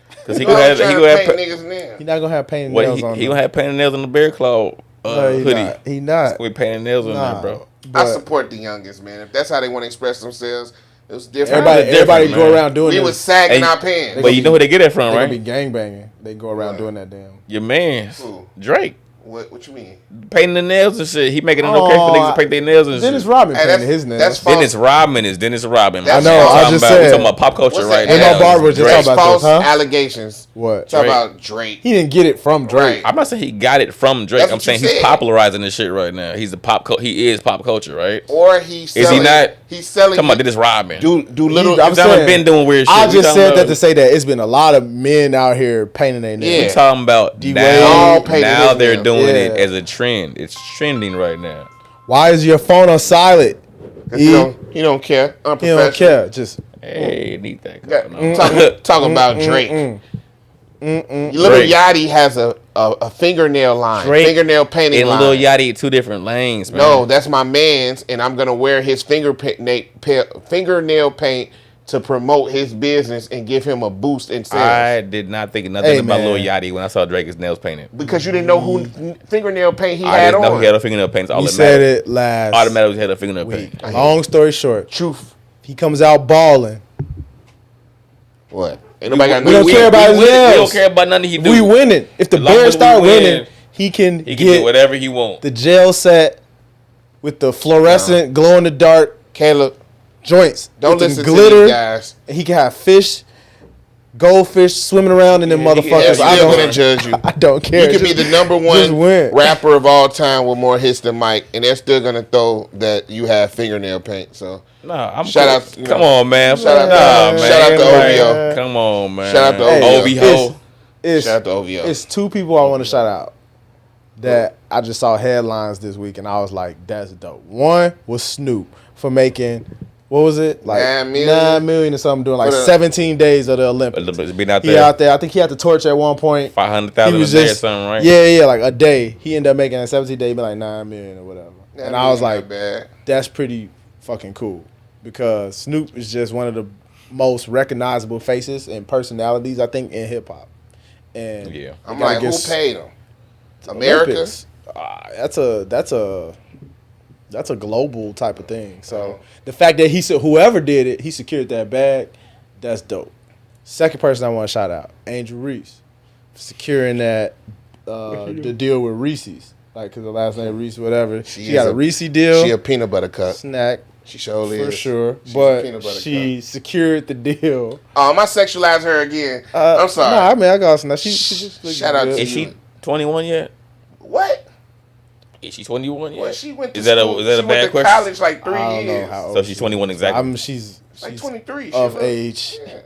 because he I'm gonna have trying he to gonna paint have niggas now. he's not gonna have painted what nails on. he gonna have painted nails on the bear claw No, he hoodie. not. He not. We painted nails on Nah, there, bro. I but support the youngest, man. If that's how they want to express themselves, it was different. everybody different, go man. around doing we this. was sagging Hey, our pants. But you know who they get that from, They right? gonna be gang banging. They go around What? doing that damn. Your man, Who? Drake, What you mean? painting the nails and shit. He making it okay for niggas to paint their nails and Dennis shit. Rodman Hey, painted that's- his nails. that's false. Dennis Rodman is Dennis Rodman. I know, We're I talking just about- said. we're talking about pop culture What's right that? Ain't no now. barber just Drake. talking about false this, huh? allegations. What? Talk Drake. about Drake. He didn't get it from Drake. Right. I'm not saying he got it from Drake. That's I'm what saying you he's said. popularizing this shit right now. He's he is pop culture, right? Or he's Is selling. he not? He's selling. Talking about Dennis Rodman. do little. I'm He's never saying- been doing weird shit. I We just talking said about- that to say that it's been a lot of men out here painting their nails. Yeah. We talking about D-Wade. All now. painted Now his they're nails. doing it Yeah. as a trend. It's trending right now. Why is your phone on silent? He don't care. He Unprofessional. don't care. Just Hey, need that Got- going on. Talking about Drake. Little Drake. Yachty has a a fingernail line, Drake fingernail painting and line. Lil Yachty, 2 different lanes, man. No, that's my man's, and I'm gonna wear his fingernail paint to promote his business and give him a boost in sales. I did not think nothing Hey, about man. Lil Yachty when I saw Drake's nails painted. Because you didn't know who fingernail paint he I had didn't on. know he had a fingernail paint. All We that said mattered. it last Automatically he had a fingernail week. paint. Long story short, Truth. he comes out balling. What? Ain't nobody got We don't care about his We nails. don't care about nothing he do. We winning. If the As long as Bears we start win, winning, he can He can do get whatever he wants. the gel set with the fluorescent glow in the dark Caleb, joints. don't with the listen to glitter. these guys. He can have fish, goldfish swimming around in them Yeah, he can motherfuckers. have- I Still don't. gonna judge you. I don't care. You could be the number just one win. rapper of all time with more hits than Mike, and they're still gonna throw that you have fingernail paint. So Nah, I'm Shout cool. out, you Come know. on, man. Shout out to- Nah, man. shout out to Like, OVO. Come on, man. Shout out to OVO. OVO. It's, shout out to OVO. it's 2 people I want to shout out that I just saw headlines this week, and I was like, that's dope. One was Snoop for making, what was it? Like 9 million? 9 million or something, doing like For the- 17 days of the Olympics. Being out He there, out there. I think he had the torch at one point. 500,000 He a was day or just, something, right? yeah, like a day. He ended up making a 17 day, like 9 million or whatever. That And I was ain't like, bad. that's pretty fucking cool because Snoop is just one of the most recognizable faces and personalities, I think, in hip hop. And Yeah. I'm you gotta like, who get paid him? America. Olympics. That's a global type of thing. So the fact that he said whoever did it, he secured that bag, that's dope. Second person I want to shout out, Angel Reese, securing that the deal with Reese's, like because the last name Reese, whatever. She got a Reese deal, She a peanut butter cup. Oh. snack She surely for is. sure, She's a but peanut butter she secured the deal. I sexualized her again. I'm sorry. Nah, I mean I got some. She just looks Shout out good. to Is you. she 21 yet? What? Is she 21 yet? Well, she went to Is that school. a She bad went to question? college like 3 I don't know years. how old So she's 21 exactly. she's Like 23. of she look. age. Yeah.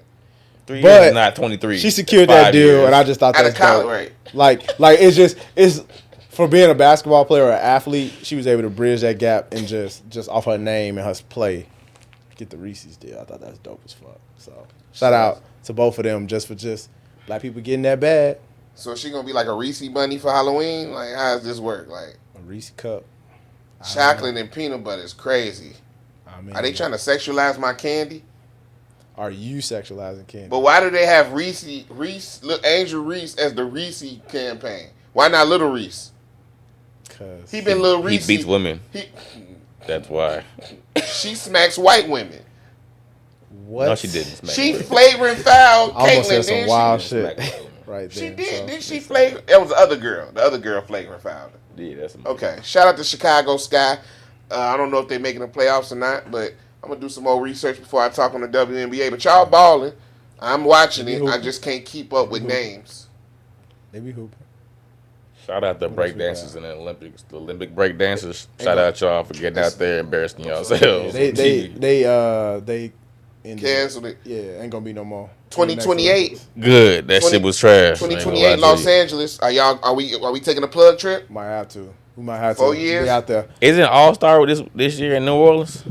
3 but years is not 23. She secured It's that 5 deal, years. and I just thought Out that's of college, dope. right? Like it's for being a basketball player or an athlete, she was able to bridge that gap and just off her name and her play, get the Reese's deal. I thought that's dope as fuck. So shout out to both of them just for black people getting that bag. So she gonna be like a Reese bunny for Halloween? Like, how does this work? Like, A Reese cup. chocolate and peanut butter is crazy. I mean, Are they trying to sexualize my candy? Are you sexualizing candy? But why do they have Angel Reese as the Reese campaign? Why not Little Reese? Because He been Little Reese. He beats women. He, That's why. she smacks white women. what? No, she didn't. Smack She her. flavoring foul I almost Caitlyn, said some didn't wild she? shit Smack her. right there. She did. So. Did she flavor? That was the other girl. The other girl flagrant foul. Yeah, that's Okay. Shout out to Chicago Sky. I don't know if they're making the playoffs or not, but I'm gonna do some more research before I talk on the WNBA. But y'all balling. I'm watching it. I just can't keep up with names. They be hooping. Shout out the What else break we got? dancers in the Olympics. The Olympic break dancers. Shout out y'all for getting out there embarrassing yourselves. They on TV. they ended Canceled it. Yeah, ain't gonna be no more. 2028. Good. That 20 shit was trash. I ain't gonna 2028 lie to Los you. Angeles. Are we taking a plug trip? Might have to. We might have 4 to years? be out there. Isn't All Star this year in New Orleans?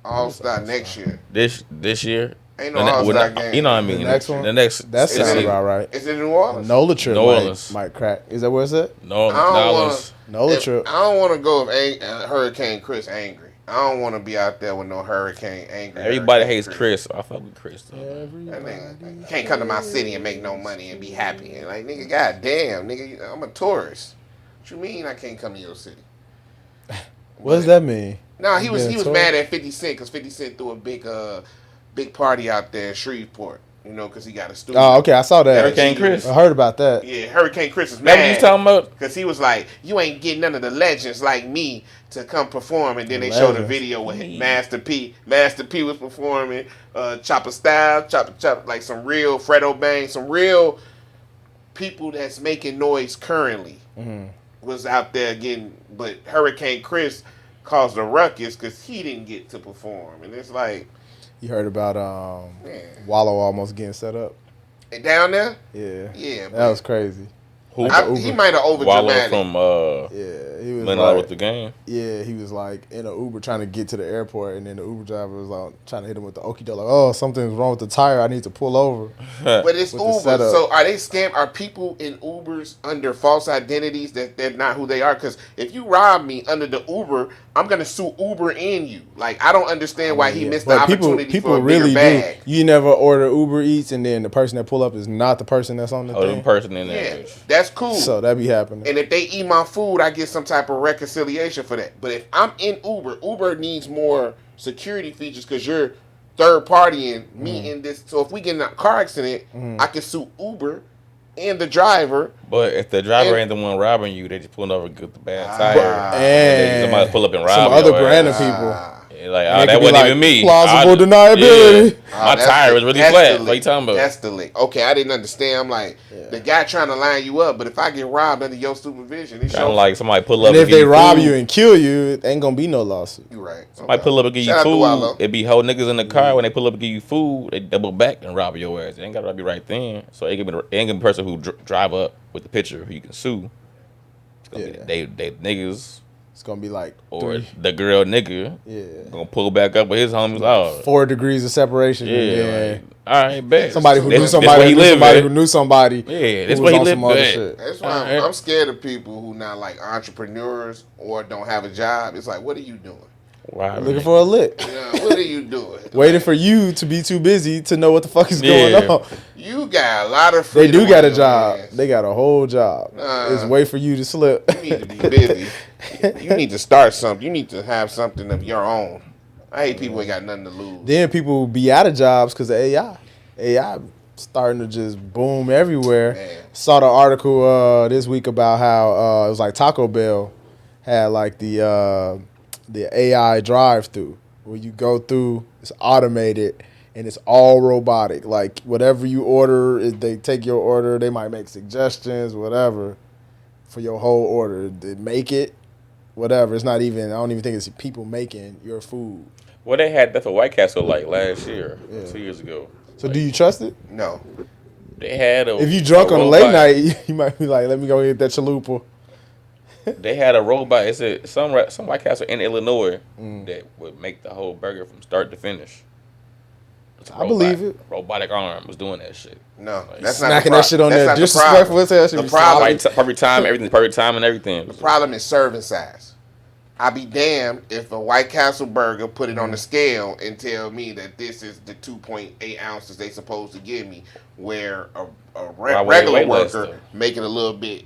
All Star next year. This year? Ain't no All-Star game. You know what I mean? The next one? The next. That Is sounds it- about right. Is it New Orleans? NOLA trip New Orleans. might crack. Is that where it's at? No, I don't dollars. NOLA trip. I don't want to go if Hurricane Chris angry. I don't want to be out there with no Hurricane angry. Everybody Hurricane hates Chris. I fuck with Chris. Though. That nigga can't come to my city and make no money and be happy. And like, nigga, goddamn, nigga, I'm a tourist. What you mean I can't come to your city? What does that mean? Nah, he was being a mad tourist? at 50 Cent because 50 Cent threw a big party out there in Shreveport. You know, because he got a studio. Oh, okay. I saw that. Hurricane Chris. I heard about that. Yeah, Hurricane Chris is Remember you mad talking about? because he was like, "You ain't getting none of the legends like me to come perform." And then they showed a Legends. video with Master P. Master P was performing, Chopper Style, Chopper, like some real Fredo Bang, some real people that's making noise currently was out there getting. But Hurricane Chris caused a ruckus because he didn't get to perform, and it's like, You heard about man, Wallow almost getting set up? down there, Yeah. yeah, That was crazy. Who? he might have over Wallow dramatic. from Yeah. he was Went like, out with the game. yeah, he was like in an Uber trying to get to the airport, and then the Uber driver was like trying to hit him with the okie doke, like, oh, something's wrong with the tire, I need to pull over. But it's With the Uber. setup. So are they scam? Are people in Ubers under false identities that they're not who they are? Because if you rob me under the Uber, I'm gonna sue Uber and you. Like I don't understand why he missed the But opportunity people for a really bigger bag. do. You never order Uber Eats, and then the person that pull up is not the person that's on the Oh, thing. the person in there. Yeah, that's cool. So that be happening. And if they eat my food, I get some type of reconciliation for that. But if I'm in Uber needs more security features because you're third partying me in this. So if we get in a car accident, I can sue Uber and the driver. But if the driver And- ain't the one robbing you, they just pulling over get the bad Ah. tire. And somebody pull up and rob some your other ass. brand of people. Yeah, like, And oh, it that could be wasn't like even me. plausible deniability. Yeah. My That's tire the- was really that's flat. the What you lick. talking about? That's the lick. Okay, I didn't understand. I'm like, the guy trying to line you up, but if I get robbed under your supervision, it's Kind of your like somebody pull up And if give they you rob food. you and kill you, it ain't gonna be no lawsuit. You right. Somebody pull up and give you Shout out to food. Wallow. It be whole niggas in the car when they pull up and give you food. They double back and rob your ass. They ain't gotta rob you right then. So it ain't gonna be the person who drive up with the picture who you can sue. It's gonna Yeah. be they niggas It's gonna be like or the girl nigga yeah, gonna pull back up with his homies. Oh, 4 degrees of separation. yeah. and then Like, all right, bet. somebody who This- knew this somebody where he who knew live somebody at. who knew somebody. Yeah, who this was where he on live some other at. shit. That's why Alright. I'm scared of people who not like entrepreneurs or don't have a job. It's like, what are you doing? Wow, Looking for a lick. You know, what are you doing? Waiting for you to be too busy to know what the fuck is Yeah. going on. You got a lot of They freedom. do got on a your job. hands. They got a whole job. It's wait for you to slip. You need to be busy. You need to start something. You need to have something of your own. I hate people who ain't got nothing to lose. Then people be out of jobs because of AI. AI starting to just boom everywhere. Man. Saw the article this week about how it was like Taco Bell had like the AI drive-through where you go through, it's automated and it's all robotic. Like whatever you order, they take your order, they might make suggestions, whatever, for your whole order. They make it, whatever. It's not even, I don't even think it's people making your food. Well, they had that for White Castle like last year, 2 years ago. So do you trust it? No. They had a If you drunk on a robot. late night, you might be like, let me go get that chalupa. They had a robot. It's some White Castle in Illinois that would make the whole burger from start to finish. It's a I believe it. Robotic arm was doing that shit. No. Like, That's Smacking not the that shit on that's there, not the disrespectful problem. as hell. Should The be problem- solid. Perfect time, everything perfect time and everything. The problem is serving size. I be damned if a White Castle burger put it on the scale and tell me that this is the 2.8 ounces they supposed to give me, where a Why would regular they weigh less, worker though? make it a little bit.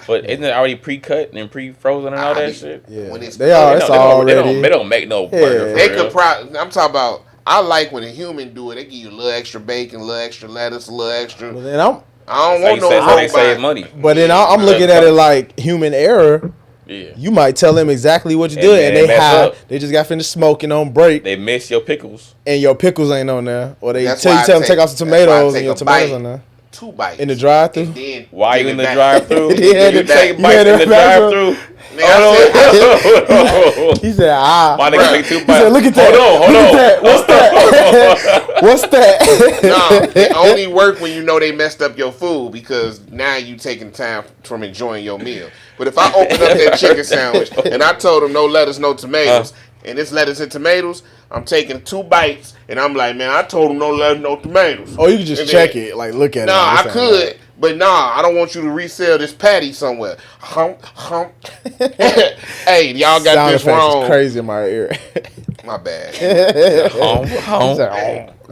But isn't it already pre-cut and pre-frozen and all that shit? Yeah, When it's they are. cooked, It's They don't- already. They don't make no burger. For They real. could probably. I'm talking about. I like when a human do it. They give you a little extra bacon, a little extra lettuce, a little extra. But then I'm, I don't That's want no how they robot. save money. but then I'm looking at it like human error. Yeah, You might tell them exactly what you And do, then and they they mess high. up. They just got finished smoking on break, they miss your pickles. and your pickles ain't on there, or they That's tell why you I tell them take off the that's why I tomatoes, take and your a tomatoes bite. on there 2 bites in the drive-through. and then Why give you it in the back. drive-through? Yeah, You the- take you bites had in the the bathroom. drive-through. Nigga, I said- He said, "Ah." My nigga take 2 He bites. said, "Look at that. Hold Look on. at that. What's that? What's that?" No, it only work when you know they messed up your food because now you taking time from enjoying your meal. But if I open up that chicken sandwich and I told them no lettuce, no tomatoes, and it's lettuce and tomatoes, I'm taking 2 bites and I'm like, man, I told them no lettuce, no tomatoes. Oh, you can just And check then- it, like look at it. Nah, like, I this ain't could, right. but nah, I don't want you to resell this patty somewhere. Hump, hump. Hey, y'all got Sound this effects wrong. is crazy in my ear. My bad. Nom,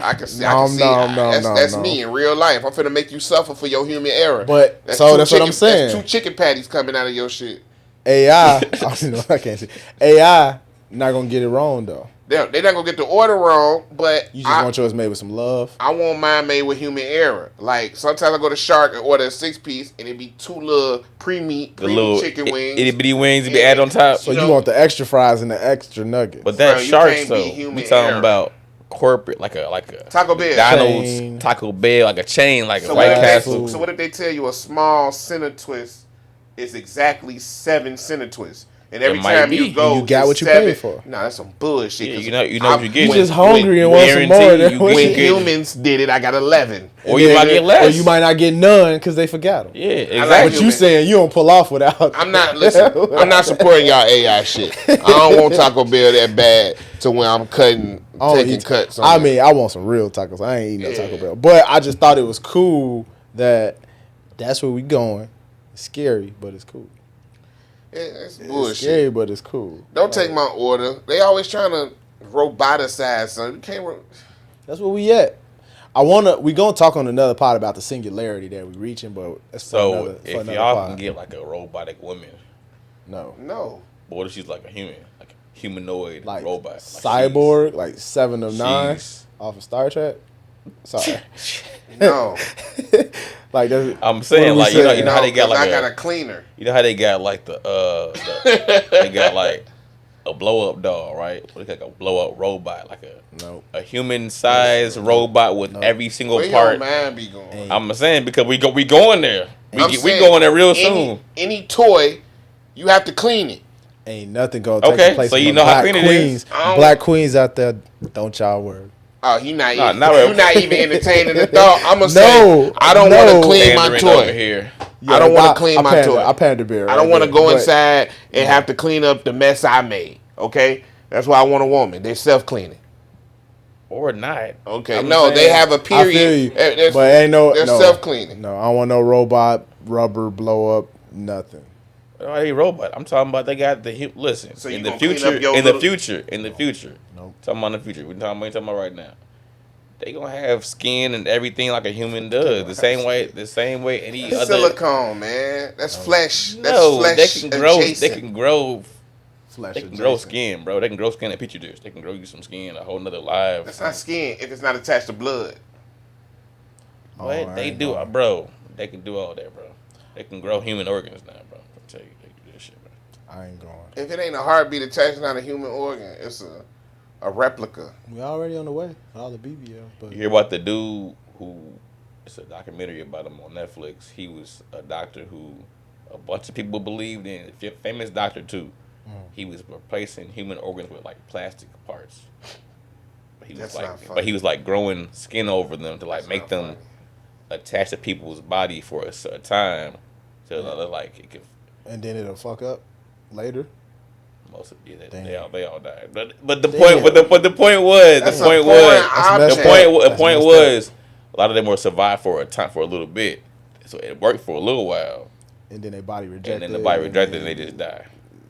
I can see. nom, That's nom. me in real life. I'm finna make you suffer for your human error. But that's so two that's what I'm chicken- saying. That's 2 chicken patties coming out of your shit. AI, I can't see. AI not gonna get it wrong though. They're not gonna get the order wrong, but You just want yours made with some love. I want mine made with human error. Like sometimes I go to Shark and order a 6-piece, and it be 2 little pre-meat The little chicken wings. itty bitty wings to be added on top. So You you know- want the extra fries and the extra nuggets. But that Bro, you sharks can't be though. human We talking error. about corporate, like a Taco Bell. McDonald's, Chain. Taco Bell, like a chain, like a So White what, if Castle. they, so what if they tell you a small center twist is exactly 7 center twists? And every It might time be. you go, And you got it's what you 7. paid for. Nah, that's some bullshit. Yeah, 'cause you know what you get. You when- just hungry and want some guarantee more. you When get- When get- humans did it, I got 11. Or you might get less. Or you might not get none because they forgot them. Yeah, like exactly. But you human. saying you don't pull off without. I'm not I'm not supporting y'all AI shit. I don't want Taco Bell that bad to where I'm taking cuts. I mean, I want some real tacos. I ain't eating no Taco Bell. But I just thought it was cool that that's where we going. It's scary, but it's cool. it's It's bullshit. scary, but it's cool. Don't take my order. They always trying to roboticize something. You can't. That's where we at. We gonna talk on another pod about the singularity that we reaching, but that's for So another, if for another y'all pod. can get like a robotic woman, No. but what if she's like a human, like a humanoid like robot, like cyborg, like 7 of 9 she's- off of Star Trek. Sorry, No. like that's, I'm saying what are we like you know how they got 'cause like I got a cleaner. you know how they got like they got like a blow up doll, right? What like a blow up robot, like no. a human sized robot with every single Where your part. mind be going? I'm saying because we going there. We I'm we saying, going there real soon. Any toy, you have to clean it. Ain't nothing gonna take Okay, the place so of you them know how black clean it is. queens. I don't- Black queens out there, don't y'all worry. Oh, you not Nah, even, not you really. not even entertaining the thought. I'm gonna No, say I don't want no. to clean my Pandering over toy. here. I don't want to clean my pander, toy. I pander beer. I don't want to go but inside and have to clean up the mess I made. Okay, that's why I want a woman. They're self cleaning. Or not. Okay, I'm no, they saying- have a I period. feel you, There's- but ain't no. They're no, self cleaning. No, I don't want no robot, rubber, blow up, nothing. Oh, hey, robot. I'm talking about they got listen. So you in the gonna clean future, up your in little- the future. Nope. Talking about in the future. We ain't talking about right now. They gonna have skin and everything like a human does. The same way any other. Silicone, man. That's flesh. That's No, flesh they can grow. adjacent. They can grow. Flesh. They can grow adjacent. skin, bro. They can grow skin at petri dish. They can grow you some skin, a whole nother live. That's not skin if it's not attached to blood. Oh, What I they ain't do, going. bro? They can do all that, bro. They can grow human organs now, bro. I tell you, they can do this shit, bro. I ain't going. If it ain't a heartbeat attached, not a human organ. It's a replica. We already on the way. All the BBL, but You hear about the dude who? It's a documentary about him on Netflix. He was a doctor who a bunch of people believed in. Famous doctor too. He was replacing human organs with like plastic parts. But he was That's like, not funny. but he was like growing skin over them to like That's make not them funny. attached to people's body for a certain time. So like it could. and then it'll fuck up later. Most of yeah, Damn. they all died. But the Damn. point the point was That's the a point foreign was That's the messed point up. the That's point messed was a lot of them were survived for a time for a little bit. So it worked for a little while, And then their body rejected. and then the body rejected, and they just died.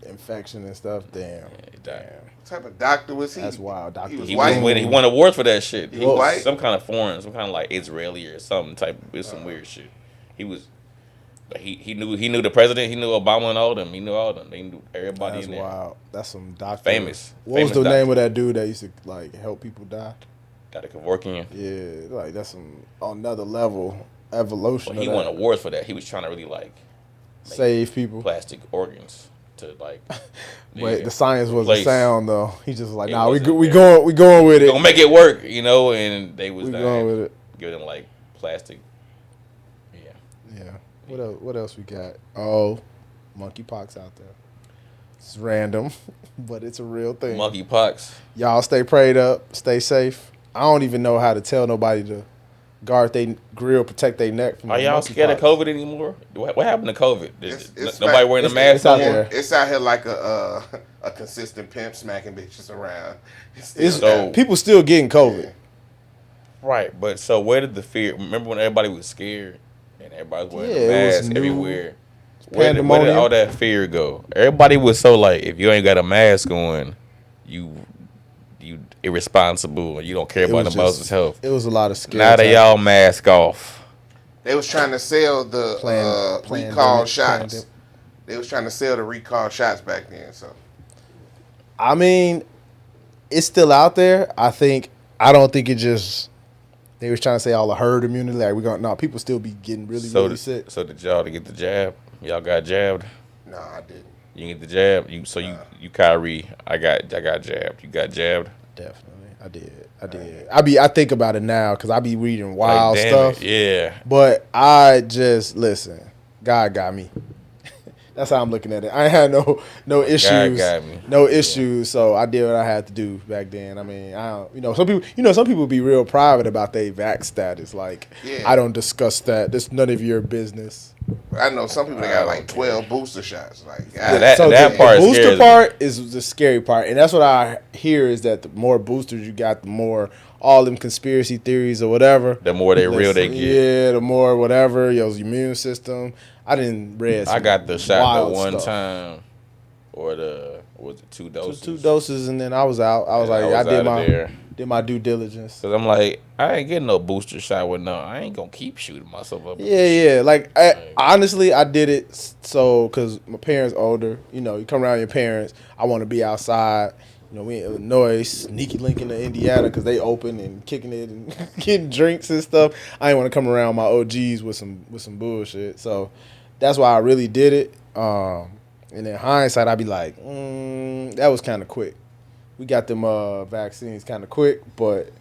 Infection and stuff. Damn. Yeah, they died. What type of doctor was he? That's wild. Doctor He was He white. was winning. He won awards for that shit. He white? Some kind of foreign, some kind of like Israeli or some type. It was some weird shit. He was. But he knew the president. He knew Obama and all them. He knew all them. They knew everybody That's in there. wild. That's some doctor. Famous. What was Famous the name doctor. of that dude that used to like help people die? Dr. Kevorkian. Yeah, like that's some another level evolution. Well, he of won that. awards for that. He was trying to really like Save people. plastic organs to like. But the science wasn't Place. sound though. He just like, It nah, we wasn't go, we there. going with it. Gonna make it work, you know, and they was We going with dying, it. giving them like plastic. Yeah, Yeah. What else? What else we got? Oh, monkeypox out there. It's random, but it's a real thing. monkeypox. Y'all stay prayed up, stay safe. I don't even know how to tell nobody to guard their grill, protect their neck from. Are the y'all scared of monkeypox. COVID anymore? What happened to COVID? It's Nobody back. wearing a It's- mask it's out no more? there. It's out here like a consistent pimp smacking bitches around. It's So- people still getting COVID. Right, but so where did the fear? Remember when everybody was scared and everybody was wearing Yeah, a it was mask new. everywhere? Where did Pandemonium. all that fear go? Everybody was so like, if you ain't got a mask on, you irresponsible and you don't care It about was the else's health. It was a lot of scare. Now they all mask off. They was trying to sell the recall shots. They was trying to sell the recall shots back then. So I mean, it's still out there. I don't think it just. They was trying to say all the herd immunity. Like people still be getting really sick. So did y'all to get the jab? Y'all got jabbed? no, I didn't. You get the jab? You Kyrie, I got jabbed. You got jabbed? Definitely, I did. I think about it now because I be reading wild Like, damn stuff. it, yeah. But I just listen. God got me. That's how I'm looking at it. I ain't had no issues, got me. no issues. So I did what I had to do back then. I mean, I don't, some people be real private about their vax status. Like, I don't discuss that. That's none of your business. I know some people that got like 12 booster shots. Like, that part. The booster part is the scary part, and that's what I hear is that the more boosters you got, the more all them conspiracy theories or whatever. The more real they get. Yeah, the more whatever your immune system. I didn't read. I got the shot the one stuff. time, or was it 2 doses? Two doses, and then I was out. I was did my due diligence. Cause I'm like, I ain't getting no booster shot with no. I ain't gonna keep shooting myself up. Yeah. Like honestly, I did it so because my parents older. You know, you come around your parents. I want to be outside. You know, we in Illinois, sneaky link into Indiana because they open and kicking it and getting drinks and stuff. I ain't want to come around my OGs with some bullshit. So that's why I really did it. And in hindsight, I'd be like, that was kind of quick. We got them vaccines kind of quick, but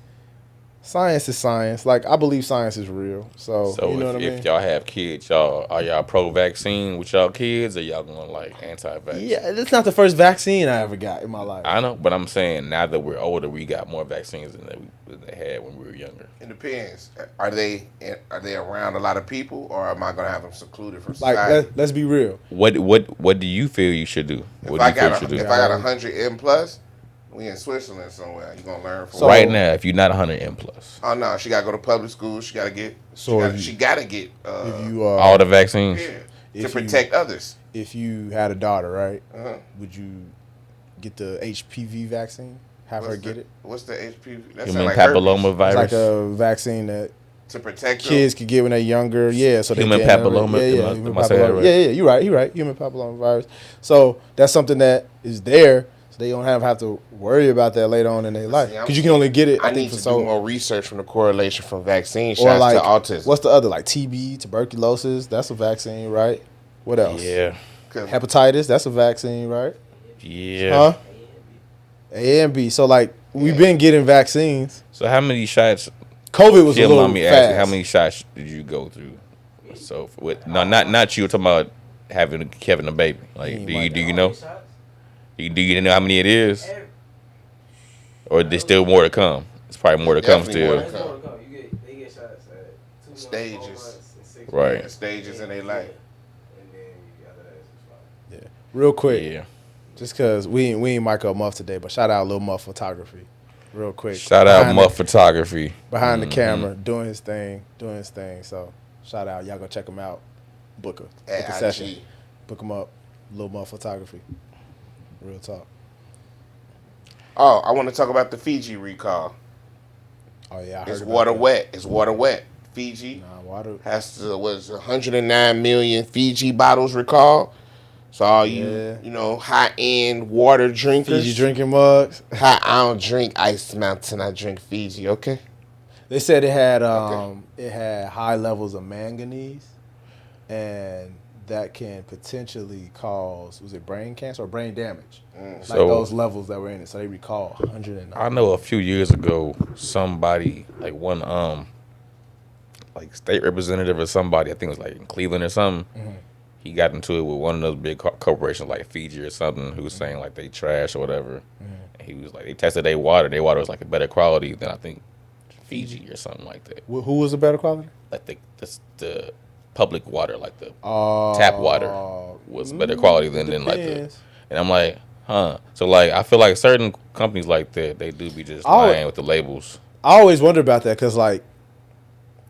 science is science. Like, I believe science is real. So you know what I mean? If y'all have kids, are y'all pro-vaccine with y'all kids, or y'all going like anti-vaccine? Yeah, it's not the first vaccine I ever got in my life. I know, but I'm saying now that we're older, we got more vaccines than they had when we were younger. It depends. Are they around a lot of people, or am I gonna have them secluded from society? Like, let's be real. What do you feel you should do? If I got 100 M plus, we in Switzerland somewhere. You gonna learn from right now. If you're not 100 M plus, oh no, she gotta go to public school. She gotta get. She gotta get all the vaccines to protect others. If you had a daughter, right? Would you get the HPV vaccine? Have her get it? What's the HPV? That's human papilloma virus. It's like a vaccine that to protect kids could get when they're younger. Yeah, so human papilloma. Human papilloma. Yeah, you're right. Human papilloma virus. So that's something that is there. So they don't have to worry about that later on in their life because you can only get it. I need to do more research from the correlation from vaccine shots like, to autism. What's the other like TB, tuberculosis? That's a vaccine, right? What else? Yeah. Hepatitis. That's a vaccine, right? Yeah. Huh? A and B. So like we've been getting vaccines. So how many shots? COVID was a little fast. How many shots did you go through? So not you. Talking about having a baby. Like do you know? Do you know how many it is? Or there's still more to come? It's probably more to come still. They get shots at 2 months, stages. 4 months, and 6 right. months. Stages in their life. And then you got that. Yeah. Real quick. Yeah. Just because we ain't Michael Muff today, but shout out Lil Muff Photography. Real quick. Shout out Muff Photography. Behind the camera, doing his thing. So shout out. Y'all go check him out. Book a session. Book him up. Lil Muff Photography. Real talk. Oh, I want to talk about the Fiji recall. Oh yeah, I heard it's water wet. It's water wet. Fiji water has to 109 million Fiji bottles recalled. So all you high end water drinkers, Fiji drinking mugs. I don't drink Ice Mountain. I drink Fiji. Okay. They said it had high levels of manganese, and that can potentially cause brain cancer or brain damage. Like those levels that were in it. So they recall 109. I know a few years ago somebody like one like state representative or somebody, I think it was like in Cleveland or something. Mm-hmm. He got into it with one of those big corporations like Fiji or something who was saying like they trash or whatever. Mm-hmm. And he was like, they tested their water. Their water was like a better quality than I think Fiji or something like that. Who was a better quality? Like the public water, like the tap water was better quality than like the. And I'm like, huh. So like I feel like certain companies like that, they do be just lying with the labels. I always wonder about that because like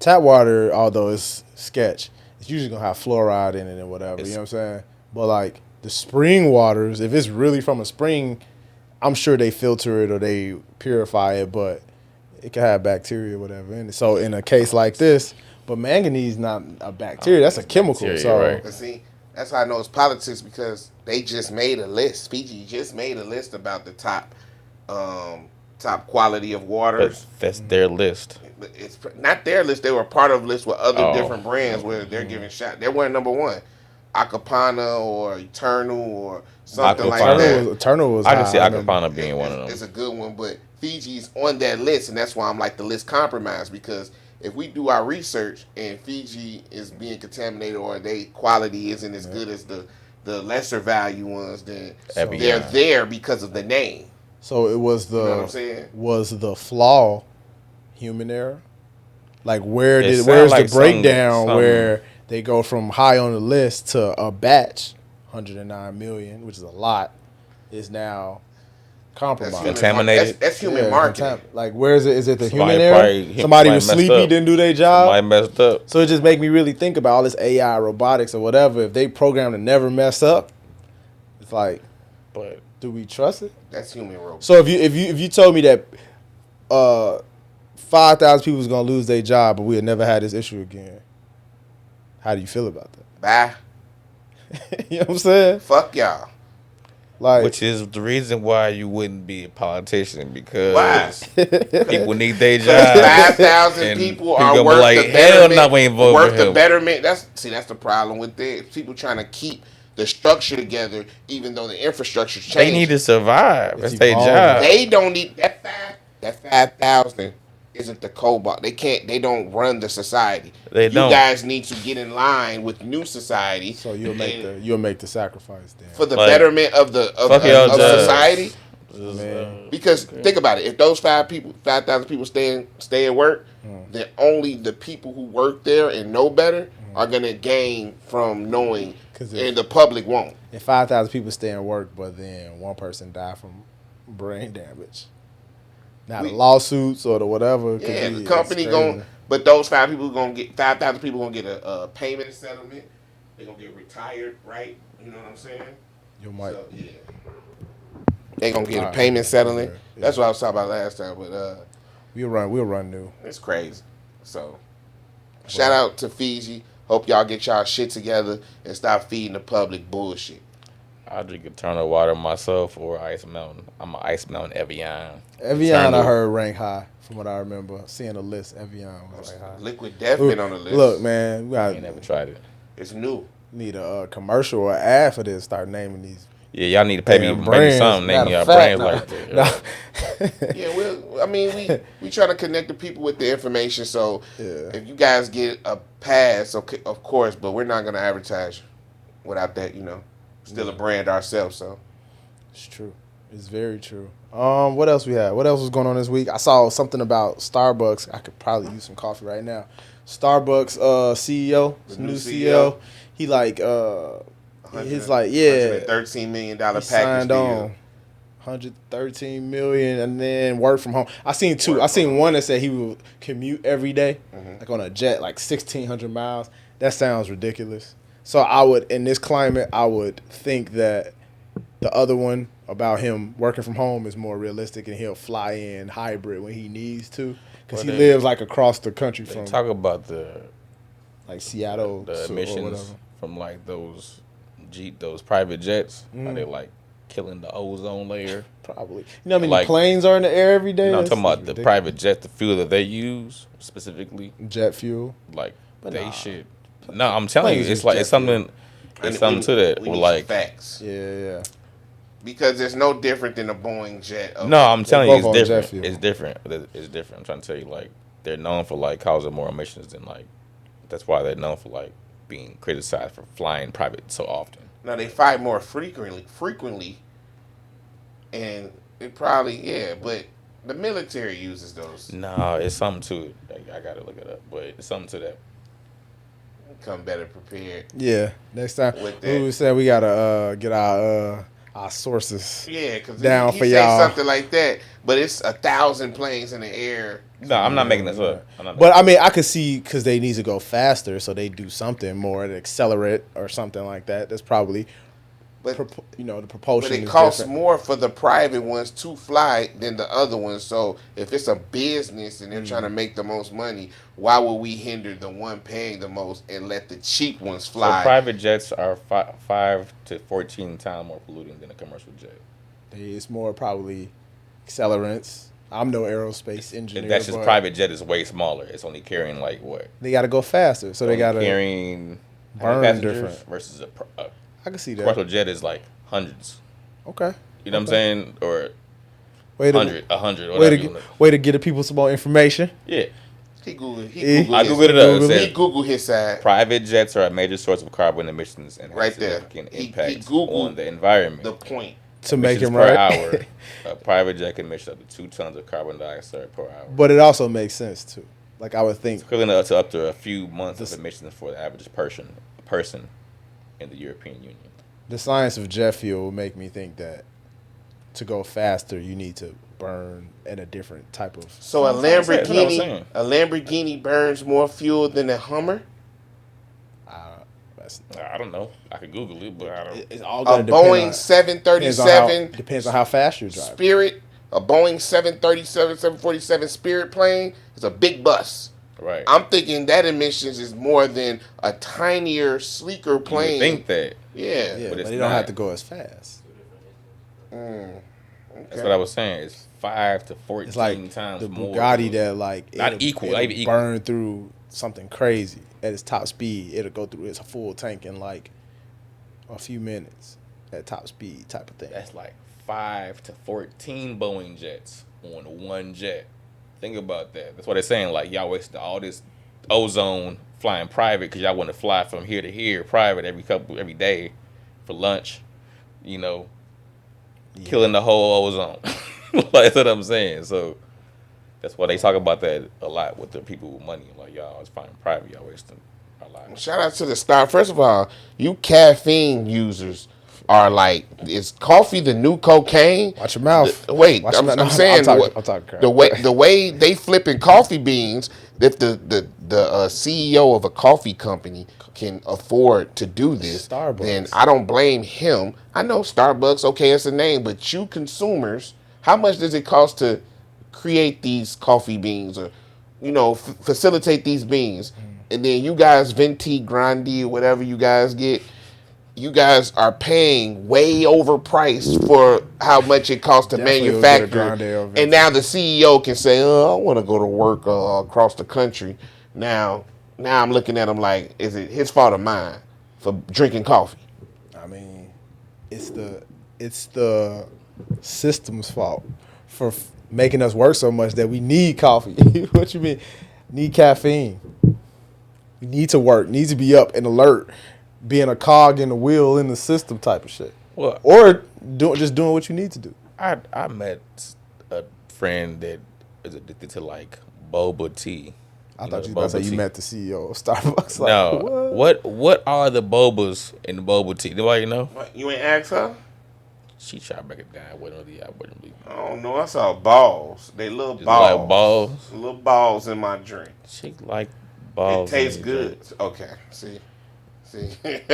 tap water, although it's sketch, it's usually gonna have fluoride in it and whatever. You know what I'm saying? But like the spring waters, if it's really from a spring, I'm sure they filter it or they purify it, but it can have bacteria or whatever in it. So in a case like this, but manganese is not a bacteria, that's a chemical. Bacteria, so right. But see, that's how I know it's politics because they just made a list. Fiji just made a list about the top quality of waters. But that's their list. It's not their list. They were part of a list with other different brands where they're giving shot. They weren't number one. Acapana or Eternal or something like that. Eternal was I can see Acapana being one of them. It's a good one, but Fiji's on that list, and that's why I'm like the list compromised because if we do our research and Fiji is being contaminated or their quality isn't as good as the the lesser value ones, then Evian. they're there because of the name. So it was You know what I'm saying? was the flaw human error? Like where's like the breakdown some- where they go from high on the list to a batch, 109 million, which is a lot, is now compromised. Contaminated. That's human marketing. Like where is it? Is it the Somebody human error? probably- Somebody was somebody messed sleepy, up. didn't do their job. Somebody messed up. So it just make me really think about all this AI, robotics, or whatever. If they program to never mess up, it's like, But do we trust it? That's human robot. So if you told me that 5,000 people was gonna lose their job, but we had never had this issue again, how do you feel about that? Bye. You know what I'm saying? Fuck y'all. Like, which is the reason why you wouldn't be a politician, because Why? people need their Because job. 5,000 And people people are gonna be worth like, the hell betterment. no, we ain't voting worth for the him. betterment. That's the problem with this. People trying to keep the structure together, even though the infrastructure changed. They need to survive. That's It's their evolving. job. They don't need that 5,000 isn't the cobalt. They don't run the society. They you don't. guys need to get in line with new society. so you'll and make the sacrifice then. for the Like, betterment of fuck y'all jobs. society. Man. Because think about it, if those 5,000 people stay at work, then only the people who work there and know better are gonna gain from knowing, 'Cause and the public won't. If 5,000 people stay in work, but then one person die from brain damage, now the lawsuits or the whatever. Could Yeah, be, the company it's going, crazy. but those 5,000 people gonna get a payment settlement. They're gonna get retired, right? You know what I'm saying? You might. So, yeah. They gonna get a Alright. payment settlement. Yeah. That's what I was talking about last time, but We'll run new. it's crazy. So, shout out to Fiji. Hope y'all get y'all shit together and stop feeding the public bullshit. I drink Eternal water myself or Ice Mountain. I'm an Ice Mountain Evian. Evian, I Eternal. heard rank high from what I remember. Seeing the list, Evian was like high. Liquid Death been on the list. Look, man, we I got ain't never tried it. It's new. need a commercial or ad for this. Start naming these. Yeah, y'all need to pay me damn maybe brands. something. Name Matter y'all of fact, brands like that. Yeah, we try to connect the people with the information. So Yeah. if you guys get a pass, okay, of course, but we're not gonna advertise without that. Still a brand ourselves. So It's true. It's very true. What else we had? What else was going on this week? I saw something about Starbucks. I could probably use some coffee right now. Starbucks CEO, The new new CEO. He like he's like, yeah, $13 million he package signed deal. on 113 million, and then work from home. I seen two. I seen one that said he would commute every day, like on a jet, like 1,600 miles. That sounds ridiculous. So I would, in this climate, I would think that the other one about him working from home is more realistic, and he'll fly in hybrid when he needs to, because Well, he they- lives like across the country They from talk about like Seattle the or whatever. emissions from like those private jets. How Mm. they like killing the ozone layer. Probably. You know how many Like- planes are in the air every day? No, I'm That's talking about the ridiculous. private jet, the fuel that they use specifically. jet fuel. Like But they nah. shit. No, I'm telling you, Planes it's use like jet it's something. And It's something to that. We Or need like some facts Yeah. because it's no different than a Boeing jet. no, I'm telling you, both on it's jet different. fuel. It's different. It's different. I'm trying to tell you, like they're known for like causing more emissions than like. That's why they're known for like being criticized for flying private so often. Now they fight more frequently, and it probably but the military uses those. No, it's something to it. I gotta look it up, but it's something to that. Come better prepared. Yeah. Next time With that. we said we gotta get our sources. Yeah, because Down he for say y'all. something like that, but it's 1,000 planes in the air. No, I'm not making this up. I'm not But I mean, I could see because they need to go faster, so they do something more to accelerate or something like that. That's probably, But the but propulsion. it is costs different. more for the private ones to fly than the other ones. So if it's a business and they're trying to make the most money, why would we hinder the one paying the most and let the cheap ones So fly? private jets are 5 to 14 times more polluting than a commercial jet. It's more probably accelerants. I'm no aerospace engineer. And that's just but private jet is way smaller. It's only carrying like what? They got to go faster, so they Only got to. carrying how many burn passengers different. versus a I can see that. commercial jet is like hundreds. Okay. You know what I'm saying? Or Way to 100, 100, way whatever. to get the people some more information. Yeah. He Googled. I Googled it up. It He said, Googled his side. private jets are a major source of carbon emissions and have Right there. significant He impacts Googled on the environment. The point. To make Emissions him per right. hour. A private jet can emit up to 2 tons of carbon dioxide per hour. But it also makes sense too. Like I would think. Equivalent to up to a few months of emissions for the average person in the European Union. The science of jet fuel would make me think that to go faster, you need to burn in a different type of. So a That's what I'm Lamborghini, saying. a Lamborghini burns more fuel than a Hummer. I don't know. I could Google it, but I don't. It's all A going to Boeing 737 depends on how fast you're driving. Spirit, a Boeing 737, 747 Spirit plane is a big bus. Right. I'm thinking that emissions is more than a tinier, sleeker You would plane. think that. Yeah. Yeah, But but it's they don't not. have to go as fast. That's what I was saying. It's 5 to 14 It's like times the more. Bugatti that like Not equal, not even equal. burn through something crazy at its top speed. It'll go through its full tank in like a few minutes at top speed type of thing. That's like 5 to 14 Boeing jets on one jet. Think about that. That's what they're saying. Like, y'all wasted all this ozone flying private because y'all want to fly from here to here private every day for lunch. You know, killing the whole ozone. That's what I'm saying. So that's why they talk about that a lot with the people with money. Like, y'all is flying private. Y'all wasting a lot. Shout out to the star. First of all, you caffeine users are like, is coffee the new cocaine? Watch your mouth. Wait, Watch I'm your mouth. saying I'm talking crap. the way they flipping coffee beans. If the CEO of a coffee company can afford to do this, Starbucks. then I don't blame him. I know Starbucks, okay, it's a name, but you consumers, how much does it cost to create these coffee beans or, you know, facilitate these beans? And then you guys venti, grandi, whatever you guys get, you guys are paying way overpriced for how much it costs to Definitely will manufacture. get a grande or venti. And now the CEO can say, I want to go to work across the country. Now I'm looking at him like, is it his fault or mine for drinking coffee? I mean, it's the system's fault for making us work so much that we need coffee. What you mean? Need caffeine. We need to work. Need to be up and alert. Being a cog in the wheel in the system type of shit. Well, Or just doing what you need to do. I met a friend that is addicted to like boba tea. I You thought know, you were about to say boba you tea. met the CEO of Starbucks. Like, No, what are the bobas in the boba tea? Do I know? What, you ain't ask her? She tried to break it down. I wouldn't really. I don't know. I saw balls. They little Just balls. like balls. Little balls in my drink. She like balls. It tastes in good. their Okay. See. drink.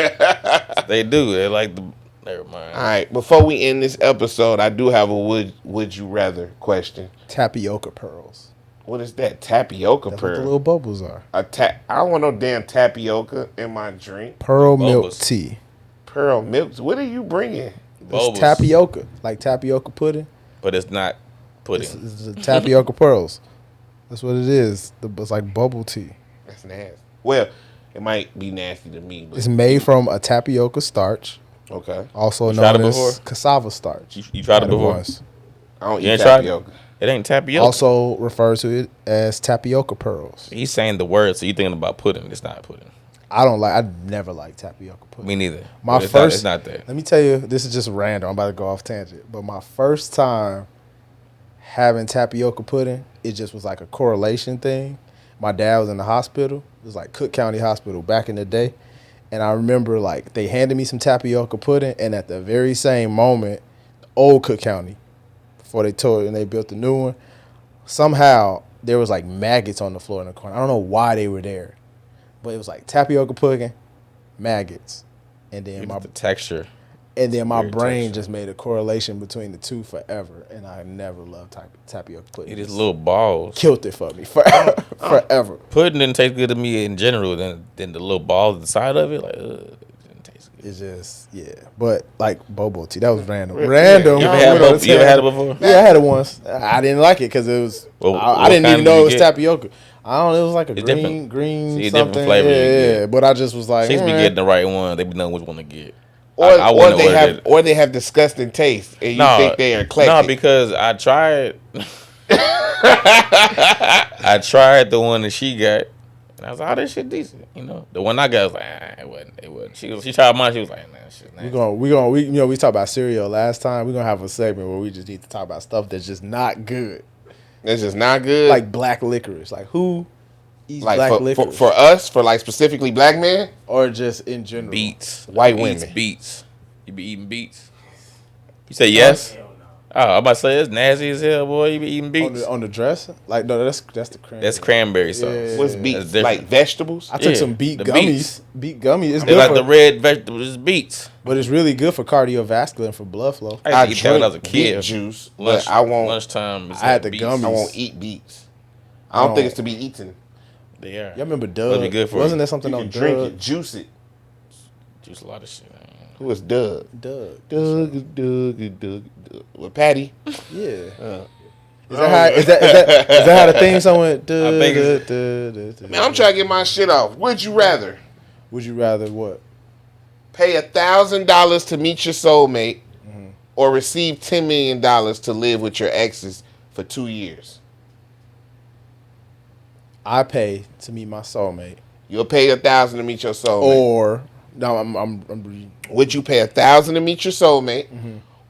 They do. They like the. Never mind. All right. Before we end this episode, I do have a would you rather question. tapioca pearls. What is that? Tapioca That's what the pearl. little bubbles are. I don't want no damn tapioca in my drink. Pearl milk Bubbles. tea. Pearl milk. What are you bringing? Bobas, It's tapioca. Like tapioca pudding. but it's not pudding. It's the tapioca pearls. That's what it is. It's like bubble tea. That's nasty. Well, it might be nasty to me, but It's made from a tapioca starch, okay. also tried known it as before? cassava starch. You tried it Tried it before? once. I don't You eat ain't tried it? tapioca. It ain't tapioca. Also referred to it as tapioca pearls. He's saying the word, so you thinking about pudding. It's not pudding. I never liked tapioca pudding. Me neither. My But first, it's not that. Let me tell you, this is just random. I'm about to go off tangent, but my first time having tapioca pudding, it just was like a correlation thing. My dad was in the hospital. It was like Cook County Hospital back in the day, and I remember like they handed me some tapioca pudding, and at the very same moment, old Cook County, before they tore it and they built the new one, somehow there was like maggots on the floor in the corner. I don't know why they were there, but it was like tapioca pudding, maggots, and then The texture. my weird brain texture. just made a correlation between the two forever, and I never loved tapioca pudding. It is little balls. Killed it for me forever. Pudding didn't taste good to me in general. Then the little balls at the side of it, like, it didn't taste good. It's just but like bobo tea, that was random. Random. You ever We had, went on a you ever had it tangent. before? Yeah, I had it once. I didn't like it because it was. Well, I what didn't even kind know did it you was get? tapioca. I don't know. It was like a It's green different. See, something. different flavors you Yeah, get. but I just was like, Chicks be eh. getting the right one. They be knowing which one to get. Or, I or wouldn't they order have that. or they have disgusting taste, and you think they are eclectic. No, because I tried. I tried the one that she got, and I was like, "Oh, this shit decent." You know, the one I got was like, "It wasn't." It wasn't. She tried mine. She was like, "Nah, shit." We talked about cereal last time. We're gonna have a segment where we just need to talk about stuff that's just not good. It's just not good. Like black licorice. Like who eats like black for, licorice? for us, for like specifically black men, or just in general. Beets. White Who eats women. beets. You be eating beets. You say yes? Hell no. Oh, I'm about to say it's nasty as hell, boy. You be eating beets. On the dress? Like no, that's the cranberry. That's cranberry sauce. Yeah. what's That's beets? different. Like vegetables? I took Yeah, some beet the gummies. beets. Beet gummies. It's They good like for, the red vegetables, it's beets. but it's really good for cardiovascular and for blood flow. I used to eat that when I was a beet kid. juice, Lunch, but I won't. Lunchtime. I had the gummies. I won't eat beets. I don't Oh. think it's to be eaten. They are. Y'all remember Doug? That'd be good for Wasn't you. there something You on can drink Doug? it, juice it. Juice a lot of shit. Man. Who is Doug? Doug. Doug. With Patty. Yeah. Uh, Is that how the theme song went? think it's- Man, I'm trying to get my shit off. Would you rather Would you rather what? pay $1,000 to meet your soulmate, or receive $10 million to live with your exes for 2 years? I pay to meet my soulmate, You'll pay $1,000 to meet your soulmate. or no, I'm Would you pay $1,000 to meet your soulmate,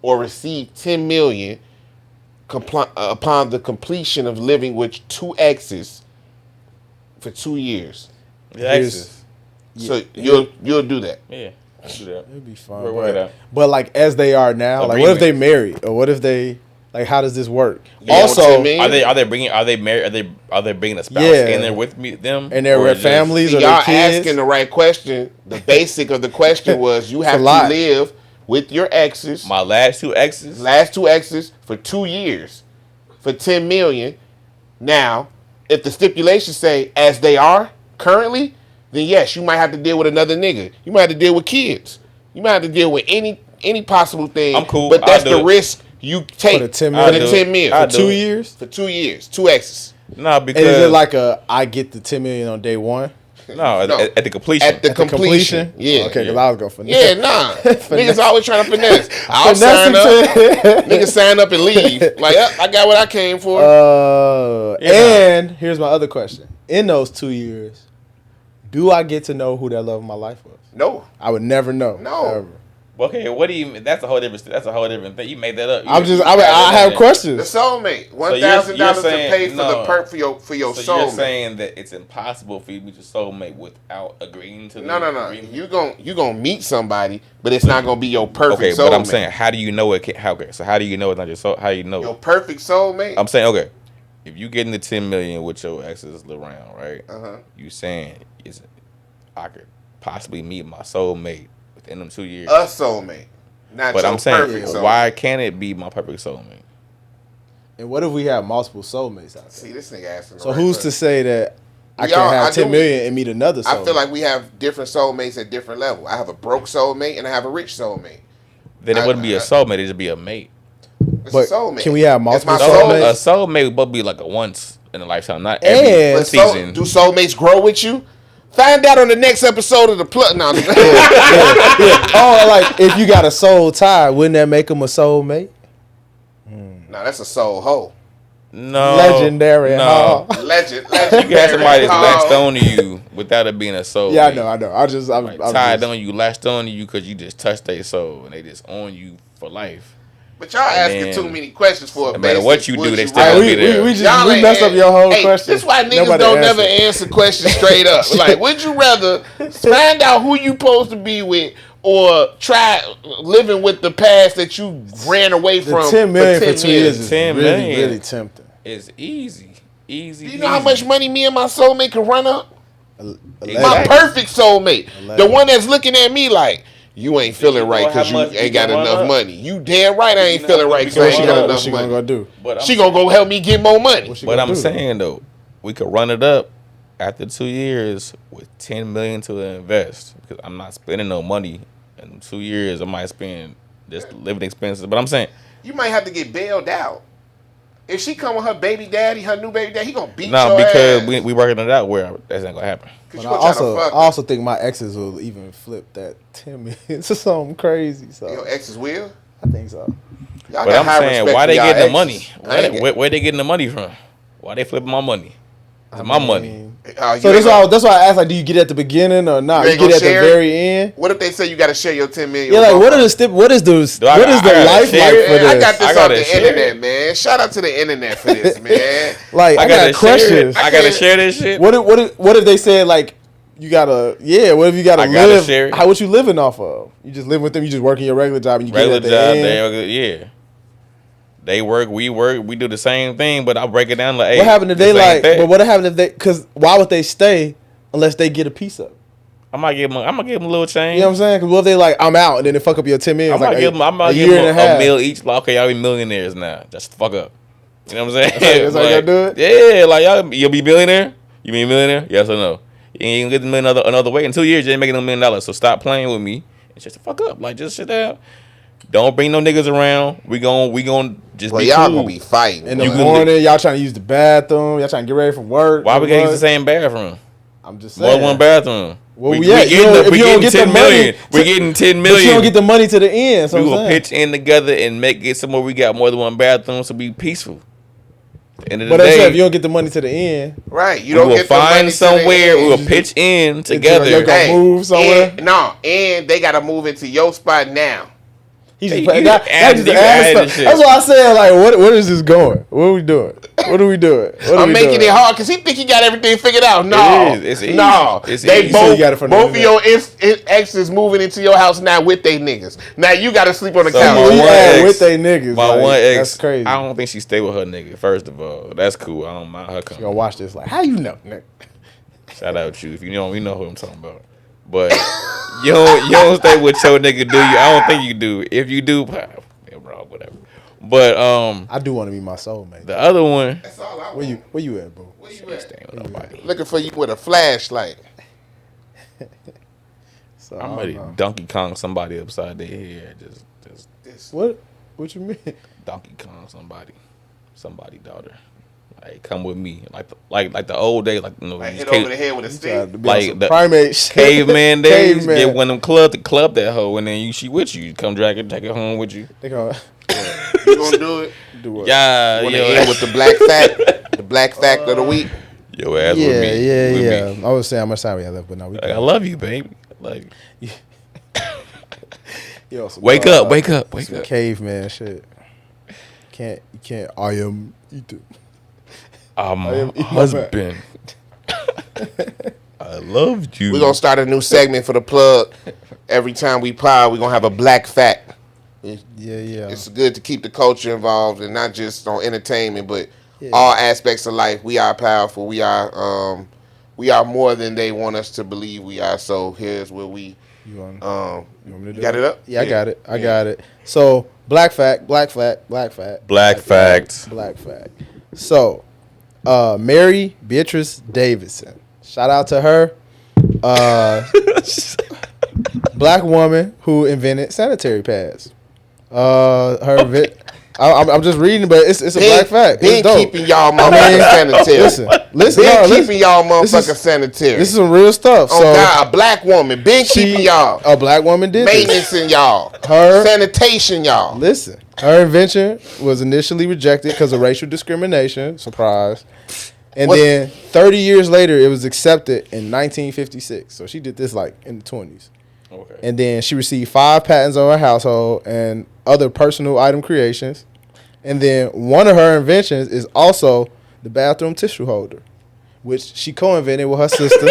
or receive $10 million upon the completion of living with 2 exes for 2 years? Yeah, Here's- So you'll do that. Yeah. I'll do that. it'd be fun. We'll work it out. But like as they are now, like what if they married, or what if they like? How does this work? You want Also, 10 million? Are they married? Are they bringing a spouse Yeah. in there with them? and they're Or with just- families or Y'all their kids. asking the right question. The basic of the question was you have a to lot. live with your exes, My last 2 exes. last 2 exes, for 2 years for $10 million. Now, if the stipulations say as they are currently, then yes, you might have to deal with another nigga. You might have to deal with kids. You might have to deal with any possible thing. I'm cool. But that's I'll do the it. risk you take For the 10 for million? the I'll do it. 10 million. I'll For do 2 it. years. For 2 years. 2 exes. No, because And is it like I get the 10 million on day one? no, No. at the completion. At the completion. Yeah. Okay, because Yeah. I was going for Yeah, nah. Niggas always trying to finesse. I'll sign Finessing up. Niggas sign up and leave. Like, I got what I came for. Yeah. And here's my other question: in those 2 years, do I get to know who that love of my life was? No. I would never know. No. ever. Okay, what do you? That's a whole different thing. You made that up. I have The questions. soulmate. $1,000 you're to saying- pay for the no. perk for your So you're soulmate. saying that it's impossible for you to meet your soulmate without agreeing to the No. agreement? You gonna meet somebody, but it's not gonna be your perfect Okay, soulmate. but I'm saying, how do you know it? So how do you know it's not your soul? How do you know? your perfect soulmate. I'm saying, okay, if you getting the 10 million with your exes around, right? Uh-huh. You saying I could possibly meet my soulmate within them 2 years. A soulmate, not But your I'm saying, perfect soulmate. why can't it be my perfect soulmate? And what if we have multiple soulmates out there? See, this nigga asking. the So right who's to question. say that I Y'all, can't I have 10 do- million and meet another soulmate? I feel like we have different soulmates at different levels. I have a broke soulmate and I have a rich soulmate. Then it wouldn't be a soulmate; it'd be a mate. It's But a soulmate. can we have It's multiple my soulmates? A soulmate would both be like a once in a lifetime, not And- every But season. do soulmates grow with you? Find out on the next episode of the plug. No, Oh, like if you got a soul tie, wouldn't that make him a soulmate? no, that's a soul hoe. No, Legendary. No, huh? Legend. you got somebody that's Oh. latched on to you without it being a soul. Yeah, I know. I'm Like, I'm tied just- on you, latched on to you because you just touched their soul and they just on you for life. But y'all asking then, too many questions for a no matter basic what you do, would they you still Hey, rather. gonna be there. we just Y'all we ain't messed up your whole hey, question. This is why niggas Nobody don't answered. never answer questions straight up. Like, would you rather find out who you supposed to be with or try living with the past that you ran away The from 10 million for 2 years? years is 10 really, million. really tempting. It's easy. Do you know how much money me and my soulmate can run up? My Exactly. perfect soulmate. The one that's looking at me like, you ain't feeling you right know because how you much ain't you got can run enough up? money. You damn right I ain't know feeling how right much because you I can ain't got run up? What enough she gonna money. go do? But She gonna go help me get more money. She But gonna I'm do? saying though, we could run it up after 2 years with 10 million to invest because I'm not spending no money in 2 years. I might spend just living expenses. But I'm saying, You might have to get bailed out. If she come with her baby daddy, her new baby daddy, he gonna beat no, your because ass. we working it out where that's not gonna happen. 'Cause But you I gonna try to also, fuck I also think my exes will even flip that 10 million to something crazy. her. So Your ex's will. I think so. Y'all But got I'm high saying, respect why for they y'all getting the exes. money? Where they getting the money from? Why they flipping my money? It's my money. So that's why I asked, like, do you get it at the beginning or not? You get it at the very end. What if they say you got to share your 10 million? Yeah, like what is the life like for this? I got this off the internet, man. Shout out to the internet for this, man. Like I got questions. I gotta share this shit. What if they said like you gotta what if you gotta live? Share. What you living off of? You just live with them. You just working your regular job and you get it at the end. Yeah. They work, we do the same thing, but I'll break it down like, hey, what happened if they like? But what happened if they? Because why would they stay unless they get a piece of it? I'm gonna give them a little change. You know what I'm saying? Because what if they like, I'm out, and then they fuck up your 10 million? I'm gonna give them a meal each. Like, okay, y'all be millionaires now. Just fuck up. You know what I'm saying? That's how you gotta do it? Yeah, like you'll be millionaire. You be a millionaire? Yes or no? You ain't gonna get the million another way. In 2 years, you ain't making $1 million. So stop playing with me and shut the fuck up. Like, just sit down. Don't bring no niggas around. We gon' just be y'all cool. gonna be fighting. In the morning, y'all trying to use the bathroom. Y'all trying to get ready for work. Why we can't use the same bathroom? I'm just saying. More than one bathroom. Well, we getting 10 million. We're getting 10 million. But you don't get the money to the end. So we gonna pitch in together and make it somewhere we got more than one bathroom, so be peaceful. But I said if you don't get the money to the end, right? You don't get the money somewhere. We will pitch in together. You're gonna move somewhere. And they gotta move into your spot now. That's what I said. Like, what is this going? What are we doing? I'm making it hard because he think he got everything figured out. No, it's easy. No, it's they easy. both of your exes moving into your house now with they niggas. Now you got to sleep on the couch with they niggas. My one ex, that's crazy. I don't think she stay with her nigga. First of all, that's cool. I don't mind her coming. She gonna watch this. Like, how you know, nigga? Shout out you if you know who I'm talking about. But you don't stay with your nigga, do you? I don't think you do. If you do, bro, whatever. But I do want to be my soulmate. The other one. That's all I want. Where you at, boo? Where you at? Looking for you with a flashlight. So I'm ready to Donkey Kong somebody upside their head. Just What you mean? Donkey Kong somebody daughter. Like, come with me, like the old days, like hit over the head with a stick, like the primate caveman days. Get one of them club that hoe, and then she with you. Come drag it, take it home with you. You gonna do it? Do what? Yeah, with the black fact of the week. Your ass with me. Yeah. I was saying how much time we have left, but no, I love you, baby. Like, wake up. Caveman shit. You can't. I am eating. Husband. I loved you. We're going to start a new segment for the plug. Every time we pod, we're going to have a black fact. Yeah. It's good to keep the culture involved and not just on entertainment, but all aspects of life. We are powerful. We are more than they want us to believe we are. So here's where we... You want me to do got it up? Yeah, I got it. So, black fact. So... Mary Beatrice Davidson. Shout out to her. Black woman who invented sanitary pads. I'm just reading, but it's a black fact. Been keeping y'all motherfuckers sanitary. Listen. Keeping y'all motherfuckers sanitary. This is some real stuff. Oh God, a black woman been keeping y'all. A black woman did maintenance in y'all. Her sanitation, y'all. Listen, her invention was initially rejected because of racial discrimination. Surprise. And then 30 years later, it was accepted in 1956. So she did this like in the 20s. Okay. And then she received 5 patents on her household and other personal item creations. And then one of her inventions is also the bathroom tissue holder, which she co-invented with her sister.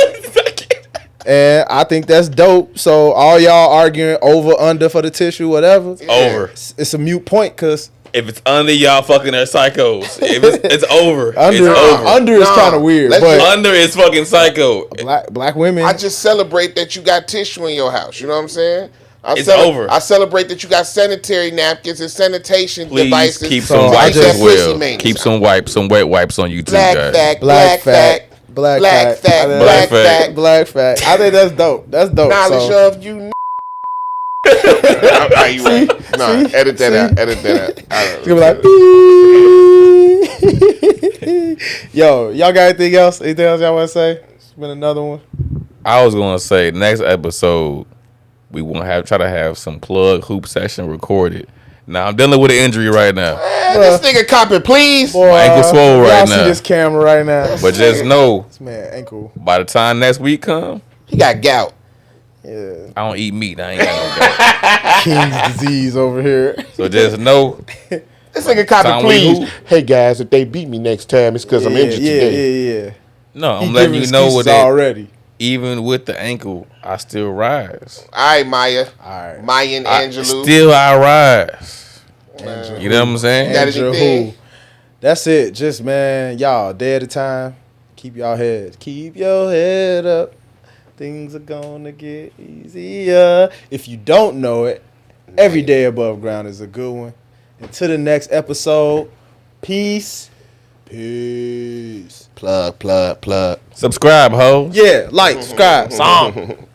And I think that's dope. So all y'all arguing over, under for the tissue, whatever. Over. It's a mute point because... If it's under, y'all fucking are psychos. If it's over. Under is kind of weird. But under is fucking psycho. Black women. I just celebrate that you got tissue in your house. You know what I'm saying? Over. I celebrate that you got sanitary napkins and sanitation devices. Keep some wipes as well. Keep some wipes, some wet wipes on YouTube, guys. Black fact. I think that's dope. Knowledge of you. Edit that out. It's gonna be like, yo, y'all got anything else? Anything else y'all want to say? It's been another one. I was gonna say next episode we want to try to have some plug hoop session recorded. Nah, I'm dealing with an injury right now. This nigga copping, please. Boy, My ankle swole right y'all now. see this camera right now. But just know, This man ankle. by the time next week come, He got gout. Yeah. I don't eat meat. I ain't got no gout. King's disease over here. So just know, This nigga copping, Time we please. hoop. Hey guys, if they beat me next time, it's because I'm injured today. Yeah. no, I'm He letting giving you know what excuses that. already. Even with the ankle, I still rise. All right, Maya. All right. Maya and Angelou. Still I rise. Man. You know what I'm saying? Got Andrew anything? who? That's it. Just, man, y'all, day at a time. Keep your head up. Things are gonna get easier. If you don't know it, every day above ground is a good one. Until the next episode, peace. Peace. Plug. Subscribe, ho. Yeah, like, subscribe, song.